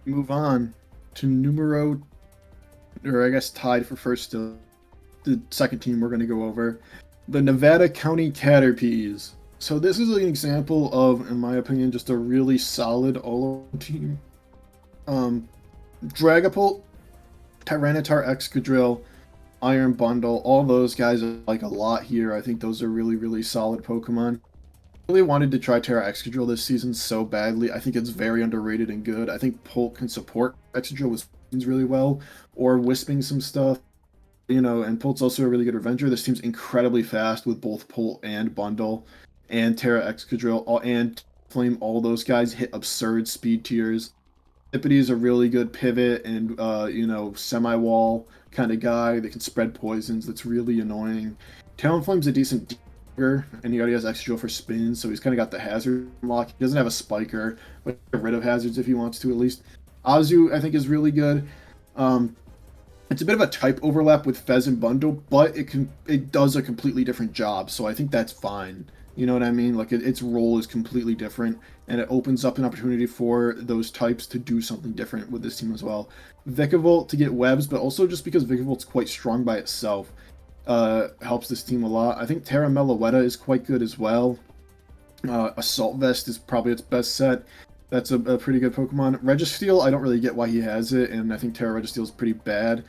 Move on to numero, or I guess tied for first still, the second team we're going to go over, the Nevada County Caterpies. So this is an example of, in my opinion, just a really solid all-around team. Dragapult, Tyranitar Excadrill, Iron Bundle, all those guys are like a lot here. I think those are really, really solid Pokemon. Really wanted to try Terra Excadrill this season so badly. I think it's very underrated and good. I think Pult can support Excadrill with really well, or Wisping some stuff, and Pult's also a really good Revenger. This team's incredibly fast with both Pult and Bundle, and Terra Excadrill, and Flame. All those guys hit absurd speed tiers. Tipity is a really good pivot and, semi-wall kind of guy that can spread poisons. That's really annoying. Talonflame's a decent and he already has Excadrill for spins, so he's kind of got the hazard lock. He doesn't have a spiker, but get rid of hazards if he wants to at least. Azu, I think, is really good. It's a bit of a type overlap with Fez and Bundle, but it does a completely different job, so I think that's fine. You know what I mean? Like its role is completely different, and it opens up an opportunity for those types to do something different with this team as well. Vikavolt to get webs, but also just because Vikavolt's quite strong by itself. Helps this team a lot. I think Terra Meloetta is quite good as well. Assault Vest is probably its best set. That's a pretty good Pokemon. Registeel, I don't really get why he has it, and I think Terra Registeel is pretty bad.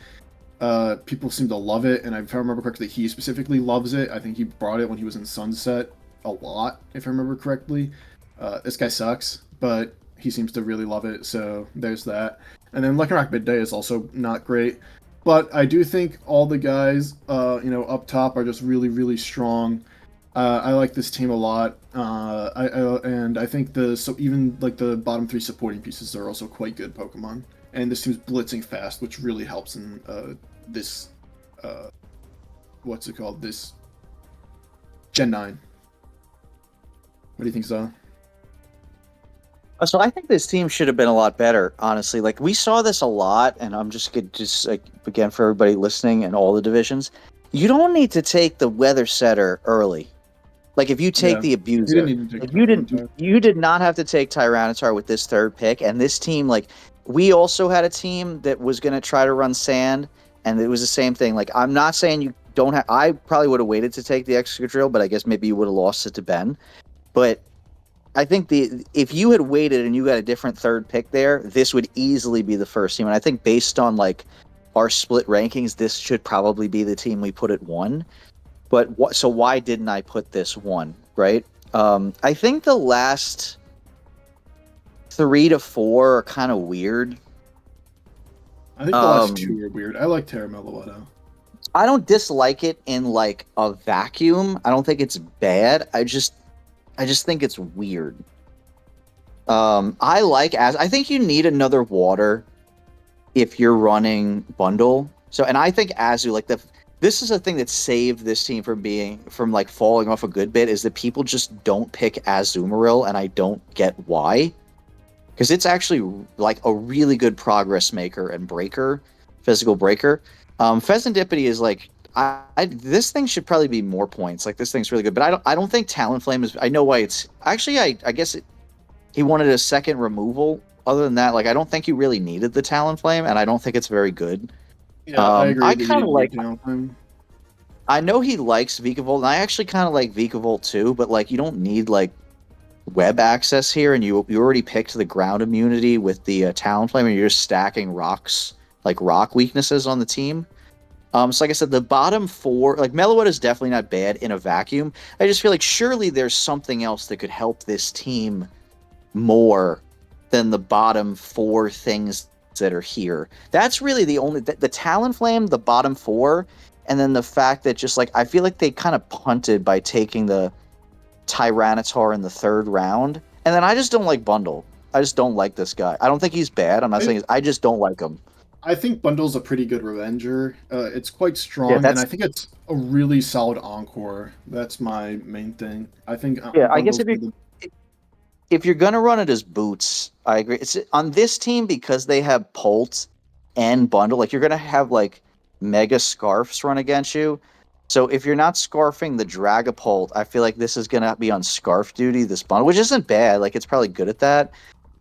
People seem to love it, and if I remember correctly, he specifically loves it. I think he brought it when he was in Sunset a lot, if I remember correctly. This guy sucks, but he seems to really love it, so there's that. And then Lycanroc Midday is also not great. But I do think all the guys, up top are just really, really strong. I like this team a lot. And I think even like the bottom 3 supporting pieces are also quite good Pokemon. And this team's blitzing fast, which really helps in this, this Gen 9. What do you think, Zah? So I think this team should have been a lot better, honestly. Like we saw this a lot, and I'm just like again for everybody listening in all the divisions, you don't need to take the weather setter early. Like if you take the abuser, you did not have to take Tyranitar with this 3rd pick. And this team, like we also had a team that was going to try to run sand, and it was the same thing. Like, I'm not saying you don't have. I probably would have waited to take the Excadrill, but I guess maybe you would have lost it to Ben. But I think if you had waited and you got a different third pick there, this would easily be the first team. And I think based on like our split rankings, this should probably be the team we put at 1. But so why didn't I put this 1? Right? I think the last 3 to 4 are kind of weird. I think the last 2 are weird. I like Terra Meloetta. I don't dislike it in like a vacuum. I don't think it's bad. I just think it's weird. I think you need another water if you're running bundle. So, and I think Azu, like this is a thing that saved this team from like falling off a good bit, is that people just don't pick Azumarill, and I don't get why. Because it's actually like a really good progress maker and breaker, physical breaker. Fezandipiti is like, this thing should probably be more points. Like, this thing's really good, but I don't think Talonflame is. I know why it's actually. I guess he wanted a second removal. Other than that, like, I don't think you really needed the Talonflame, and I don't think it's very good. Yeah, I agree. I kind of like. Talonflame. I know he likes Vikavolt, and I actually kind of like Vikavolt too. But like, you don't need like web access here, and you already picked the ground immunity with the Talonflame, and you're just stacking rocks, like rock weaknesses on the team. So like I said, the bottom 4, like Meloetta is definitely not bad in a vacuum. I just feel like surely there's something else that could help this team more than the bottom 4 things that are here. That's really the only, the Talonflame, the bottom 4, and then the fact that just like, I feel like they kind of punted by taking the Tyranitar in the 3rd round. And then I just don't like Bundle. I just don't like this guy. I don't think he's bad. I'm not saying I just don't like him. I think Bundle's a pretty good Revenger. It's quite strong, and I think it's a really solid Encore. That's my main thing. I think. I guess if you're gonna run it as boots, I agree. It's on this team because they have Polt and Bundle. Like, you're gonna have like Mega Scarfs run against you. So if you're not scarfing the Dragapult, I feel like this is gonna be on Scarf duty. This Bundle, which isn't bad. Like, it's probably good at that.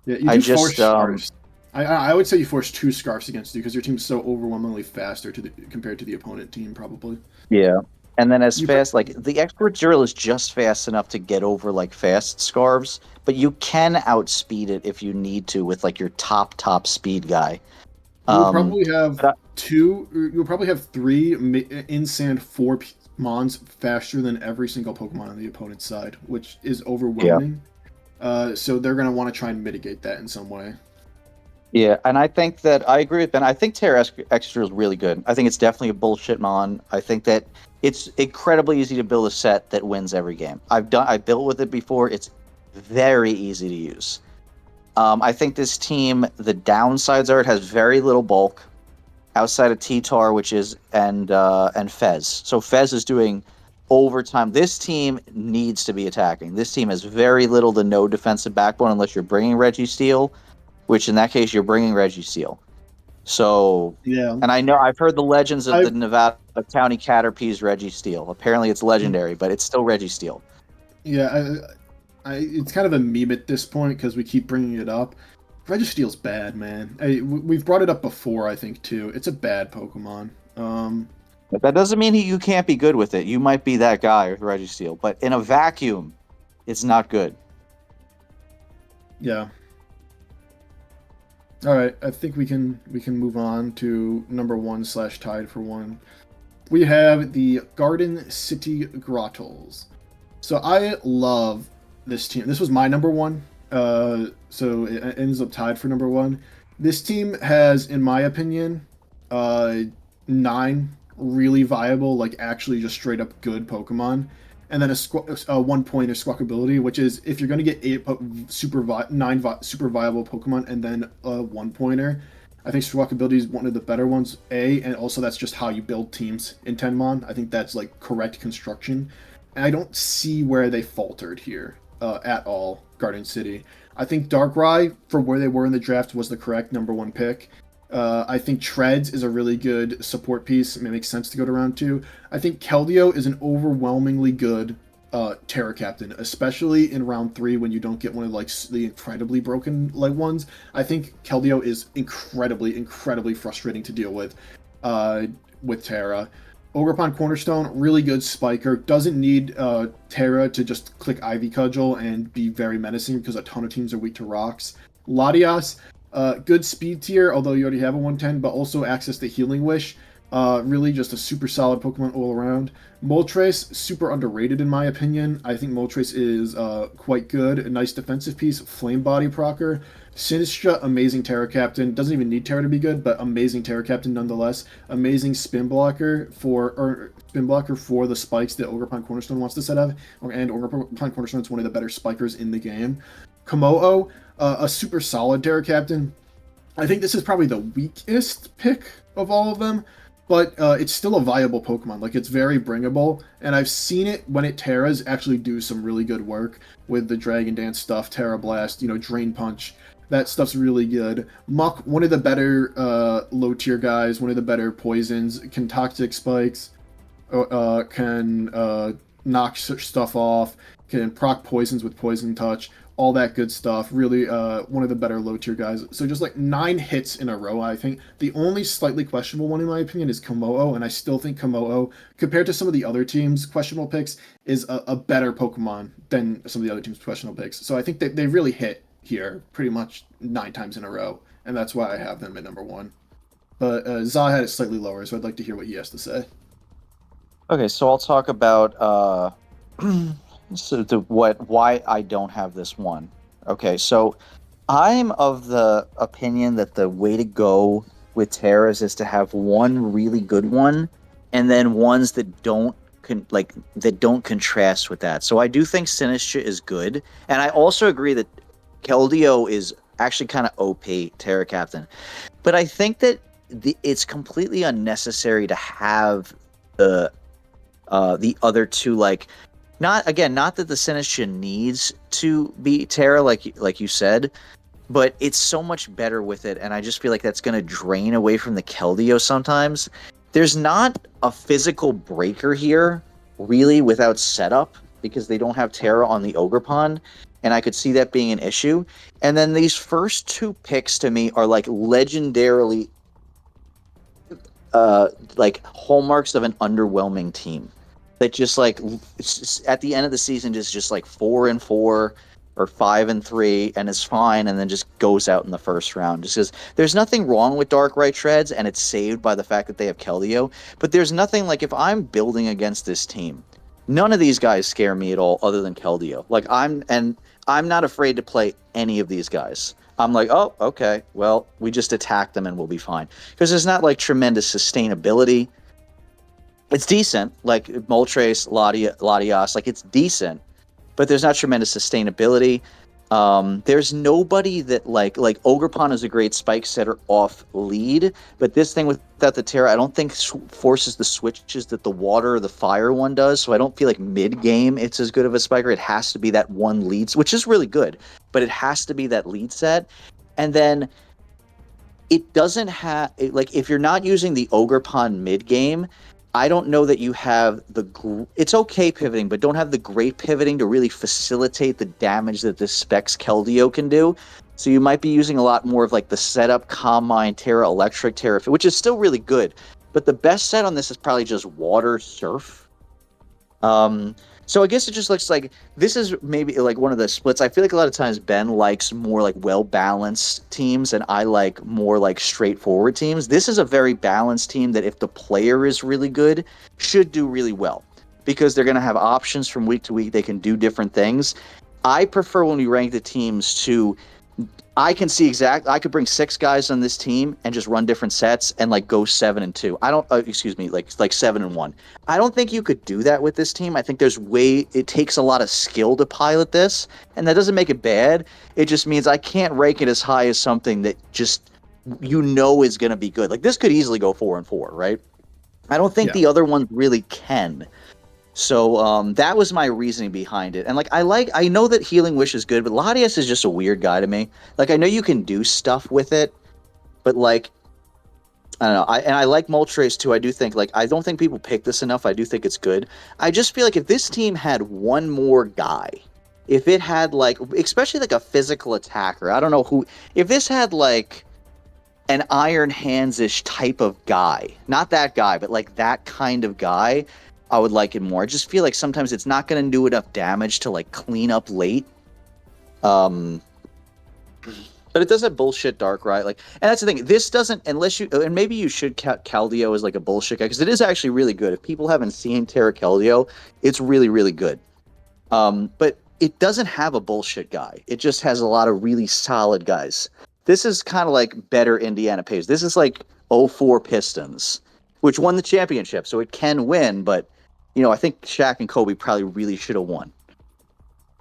Yeah, you do force Scarfs. I would say you force 2 Scarfs against you because your team's so overwhelmingly faster compared to the opponent team, probably. Yeah, and then like the Expert Drill is just fast enough to get over like fast Scarves, but you can outspeed it if you need to with like your top speed guy. You'll probably have 2. You'll probably have 3 in sand 4 Mons faster than every single Pokemon on the opponent's side, which is overwhelming. Yeah. So they're gonna want to try and mitigate that in some way. Yeah, and I think that I agree with Ben. I think Terra Extra is really good. I think it's definitely a bullshit mon. I think that it's incredibly easy to build a set that wins every game. I built with it before. It's very easy to use. I think this team, the downsides are it has very little bulk outside of T-Tar, which is and Fez. So Fez is doing overtime. This team needs to be attacking. This team has very little to no defensive backbone unless you're bringing Registeel, which in that case you're bringing Registeel. So yeah, and I know I've heard the legends of the Nevada County Caterpies Registeel. Apparently it's legendary, but it's still Registeel. Yeah, it's kind of a meme at this point because we keep bringing it up. Registeel's bad, man. We've brought it up before, I think, too. It's a bad Pokemon. But that doesn't mean you can't be good with it. You might be that guy with Registeel, but in a vacuum, it's not good. Yeah. All right, I think we can move on to number 1 / tied for 1. We have the Garden City Grotles. So I love this team. This was my number 1. So it ends up tied for number 1. This team has, in my opinion, 9 really viable, like actually just straight up good Pokemon, and then a 1 point of Squawkability, which is if you're going to get 9 super viable Pokemon and then a 1 pointer, I think Squawkability is one of the better ones. And also that's just how you build teams in Tenmon. I think that's like correct construction, and I don't see where they faltered here at all. Garden City. I think Darkrai, for where they were in the draft, was the correct number 1 pick. I think Treads is a really good support piece. It makes sense to go to round 2. I think Keldeo is an overwhelmingly good Terra Captain, especially in round 3 when you don't get one of like the incredibly broken leg ones. I think Keldeo is incredibly frustrating to deal with. with Terra. Orgerpon Cornerstone, really good spiker. Doesn't need Terra to just click Ivy Cudgel and be very menacing because a ton of teams are weak to rocks. Latias, good speed tier, although you already have a 110, but also access to Healing Wish. Really just a super solid Pokemon all around. Moltres, super underrated in my opinion. I think Moltres is quite good. A nice defensive piece. Flame Body procer. Sinistra, amazing Terra Captain. Doesn't even need Terra to be good, but amazing Terra Captain nonetheless. Amazing spin blocker for the spikes that Orgerpon Cornerstone wants to set up. And Orgerpon Cornerstone is one of the better spikers in the game. Komodo, a super solid Terra Captain. I think this is probably the weakest pick of all of them, but it's still a viable Pokemon. Like, it's very bringable, and I've seen it when it Terras actually do some really good work with the Dragon Dance stuff, Terra Blast, Drain Punch. That stuff's really good. Muck, one of the better low-tier guys, one of the better poisons, can Toxic Spikes, can knock stuff off, can proc poisons with Poison Touch, all that good stuff. Really one of the better low-tier guys. So just like 9 hits in a row, I think. The only slightly questionable one, in my opinion, is Komodo, and I still think Komodo, compared to some of the other teams' questionable picks, is a better Pokemon than some of the other teams' questionable picks. So I think they really hit here pretty much 9 times in a row, and that's why I have them at number 1. But Za had it slightly lower, so I'd like to hear what he has to say. Okay, so I'll talk about why I don't have this one. Okay, so I'm of the opinion that the way to go with Terras is to have one really good one, and then ones that don't contrast with that. So I do think Sinistra is good, and I also agree that Keldeo is actually kind of OP Terra Captain, but I think that it's completely unnecessary to have the other two, not that the Sinistra needs to be Terra, like you said, but it's so much better with it, and I just feel like that's going to drain away from the Keldeo sometimes. There's not a physical breaker here, really, without setup, because they don't have Terra on the Orgerpon, and I could see that being an issue. And then these first 2 picks to me are legendarily hallmarks of an underwhelming team. That just at the end of the season just 4-4 or 5-3 and is fine, and then just goes out in the first round. Just because there's nothing wrong with Darkrai Treads, and it's saved by the fact that they have Keldeo, but there's nothing if I'm building against this team, none of these guys scare me at all other than Keldeo. I'm not afraid to play any of these guys. I'm oh, okay, well, we just attack them and we'll be fine. Because there's not tremendous sustainability. It's decent, Moltres, Latias, it's decent, but there's not tremendous sustainability. There's nobody that Orgerpon is a great spike setter off lead, but this thing without the Terra, I don't think forces the switches that the water or the fire one does. So I don't feel like mid game it's as good of a spiker. It has to be that one lead, which is really good, but it has to be that lead set. And then it doesn't have if you're not using the Orgerpon mid game, I don't know that you have it's okay pivoting, but don't have the great pivoting to really facilitate the damage that this Specs Keldeo can do. So you might be using a lot more of the setup Calm Mind, Terra Electric, Terra, which is still really good. But the best set on this is probably just Water Surf. So I guess it just looks like this is maybe one of the splits. I feel like a lot of times Ben likes more well-balanced teams, and I like more straightforward teams. This is a very balanced team that if the player is really good, should do really well, because they're going to have options from week to week. They can do different things. I prefer when we rank the teams to... I can see I could bring 6 guys on this team and just run different sets and go 7-2. I don't, 7-1. I don't think you could do that with this team. I think it takes a lot of skill to pilot this, and that doesn't make it bad. It just means I can't rank it as high as something that just, is going to be good. This could easily go 4-4, right? I don't think the other ones really can. So that was my reasoning behind it. And I know that Healing Wish is good, but Latias is just a weird guy to me. I know you can do stuff with it, but I don't know. I like Moltres too. I do think I don't think people pick this enough. I do think it's good. I just feel if this team had one more guy, if it had especially a physical attacker, I don't know who. If this had an Iron Hands-ish type of guy. Not that guy, but like that kind of guy, I would like it more. I just feel like sometimes it's not going to do enough damage to like clean up late. But it does have bullshit dark, right? Like, and that's the thing. This doesn't, unless you, and maybe you should count Keldeo as like a bullshit guy, because it is actually really good. If people haven't seen Terra Keldeo, it's really, really good. But it doesn't have a bullshit guy. It just has a lot of really solid guys. This is kind of like better Indiana Pacers. This is like '04 Pistons, which won the championship, so it can win. But you know, I think Shaq and Kobe probably really should have won.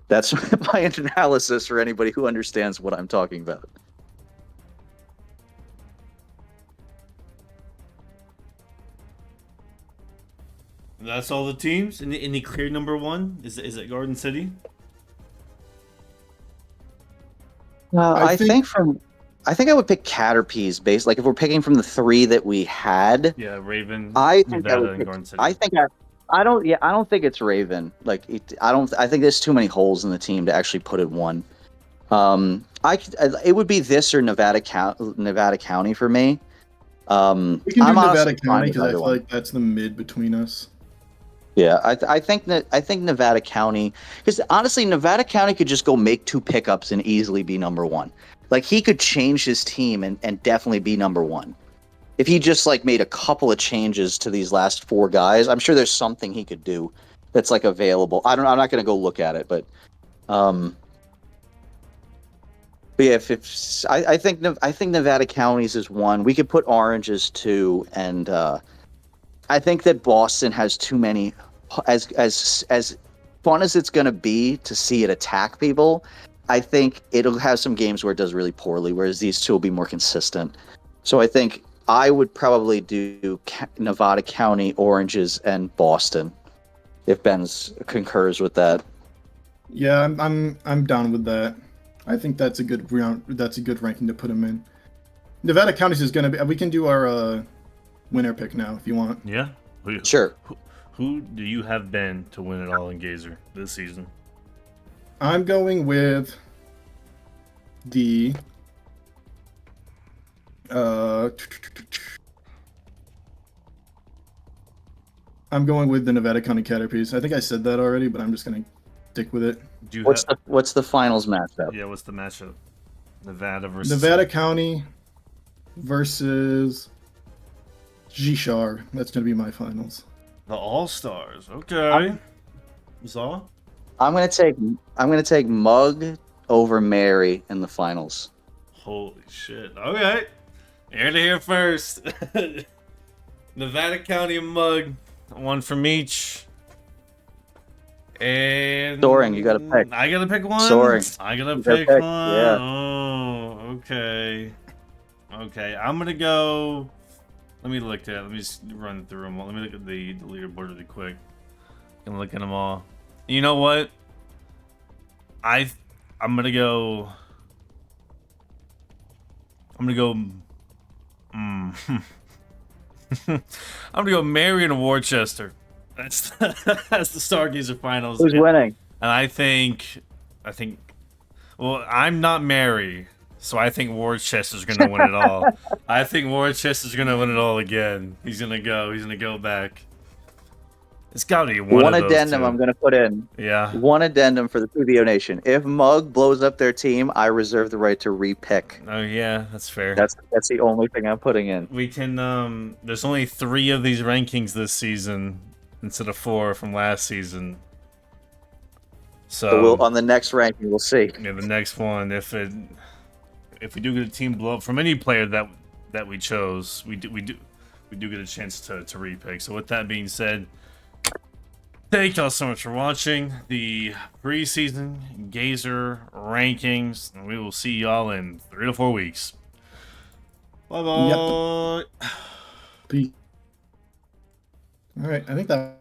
That's my analysis for anybody who understands what I'm talking about. That's all the teams. Any clear number one? Is it Garden City? I I think I would pick Caterpies based. Like if we're picking from the three that we had, Yeah, Raven, I think I Nevada, would and pick, Garden City. I don't think it's Raven. Like I think there's too many holes in the team to actually put it one. It would be this or Nevada County for me. We can do I'm Nevada honestly fine County with because I either feel one. like that's the mid between us. Yeah, I think Nevada County, because honestly, Nevada County could just go make 2 pickups and easily be number one. Like he could change his team and definitely be number one. If he just like made a couple of changes to these last 4 guys, I'm sure there's something he could do that's like available. I'm not gonna go look at it, but yeah, if I think Nevada Counties is 1. We could put Orange as 2, and I think that Boston has too many. As fun as it's gonna be to see it attack people, I think it'll have some games where it does really poorly, whereas these two will be more consistent. So I think I would probably do Nevada County, Oranges, and Boston, if Ben's concurs with that. Yeah, I'm down with that. I think that's a good round. That's a good ranking to put him in. Nevada Counties is gonna be. We can do our winner pick now if you want. Yeah. Sure. Who do you have Ben to win it all in Gazer this season? I'm going with the I'm going with the Nevada County Caterpies. I think I said that already, but I'm just gonna stick with it. What's the finals matchup? Yeah, what's the matchup? Nevada versus Nevada County versus G-Shar. That's gonna be my finals. the All Stars. Okay. Zaw? I'm gonna take Mug over Mary in the finals. Holy shit. Okay. Here to hear first. Nevada County and Mug. 1 from each. And Soaring, you gotta pick. I gotta pick one. Soaring. I gotta You pick gotta pick, one. yeah. Oh, okay. Okay, I'm gonna go. Let me look at. Let me just run through them all. Let me look at the leaderboard really quick. I'm looking at them all. You know what? I'm gonna go. I'm gonna go. I'm gonna go Marion Worcester. That's that's the Stargazer finals. Who's winning? And I think, well, I'm not Mary, so I think Worcester's gonna win it all. I think Worcester's gonna win it all again. He's gonna go back. It's gotta be one of those addendum two. I'm gonna put in. Yeah. One addendum for the PBO Nation. If Mug blows up their team, I reserve the right to repick. Oh yeah, that's fair. That's the only thing I'm putting in. We can. There's only 3 of these rankings this season instead of 4 from last season. So we'll, on the next ranking, we'll see. Yeah, the next one, if we do get a team blow up from any player that we chose, we do get a chance to repick. So with that being said, thank y'all so much for watching the preseason Gazer rankings, and we will see y'all in 3 to 4 weeks. Bye bye. Yep. Peace. All right, I think that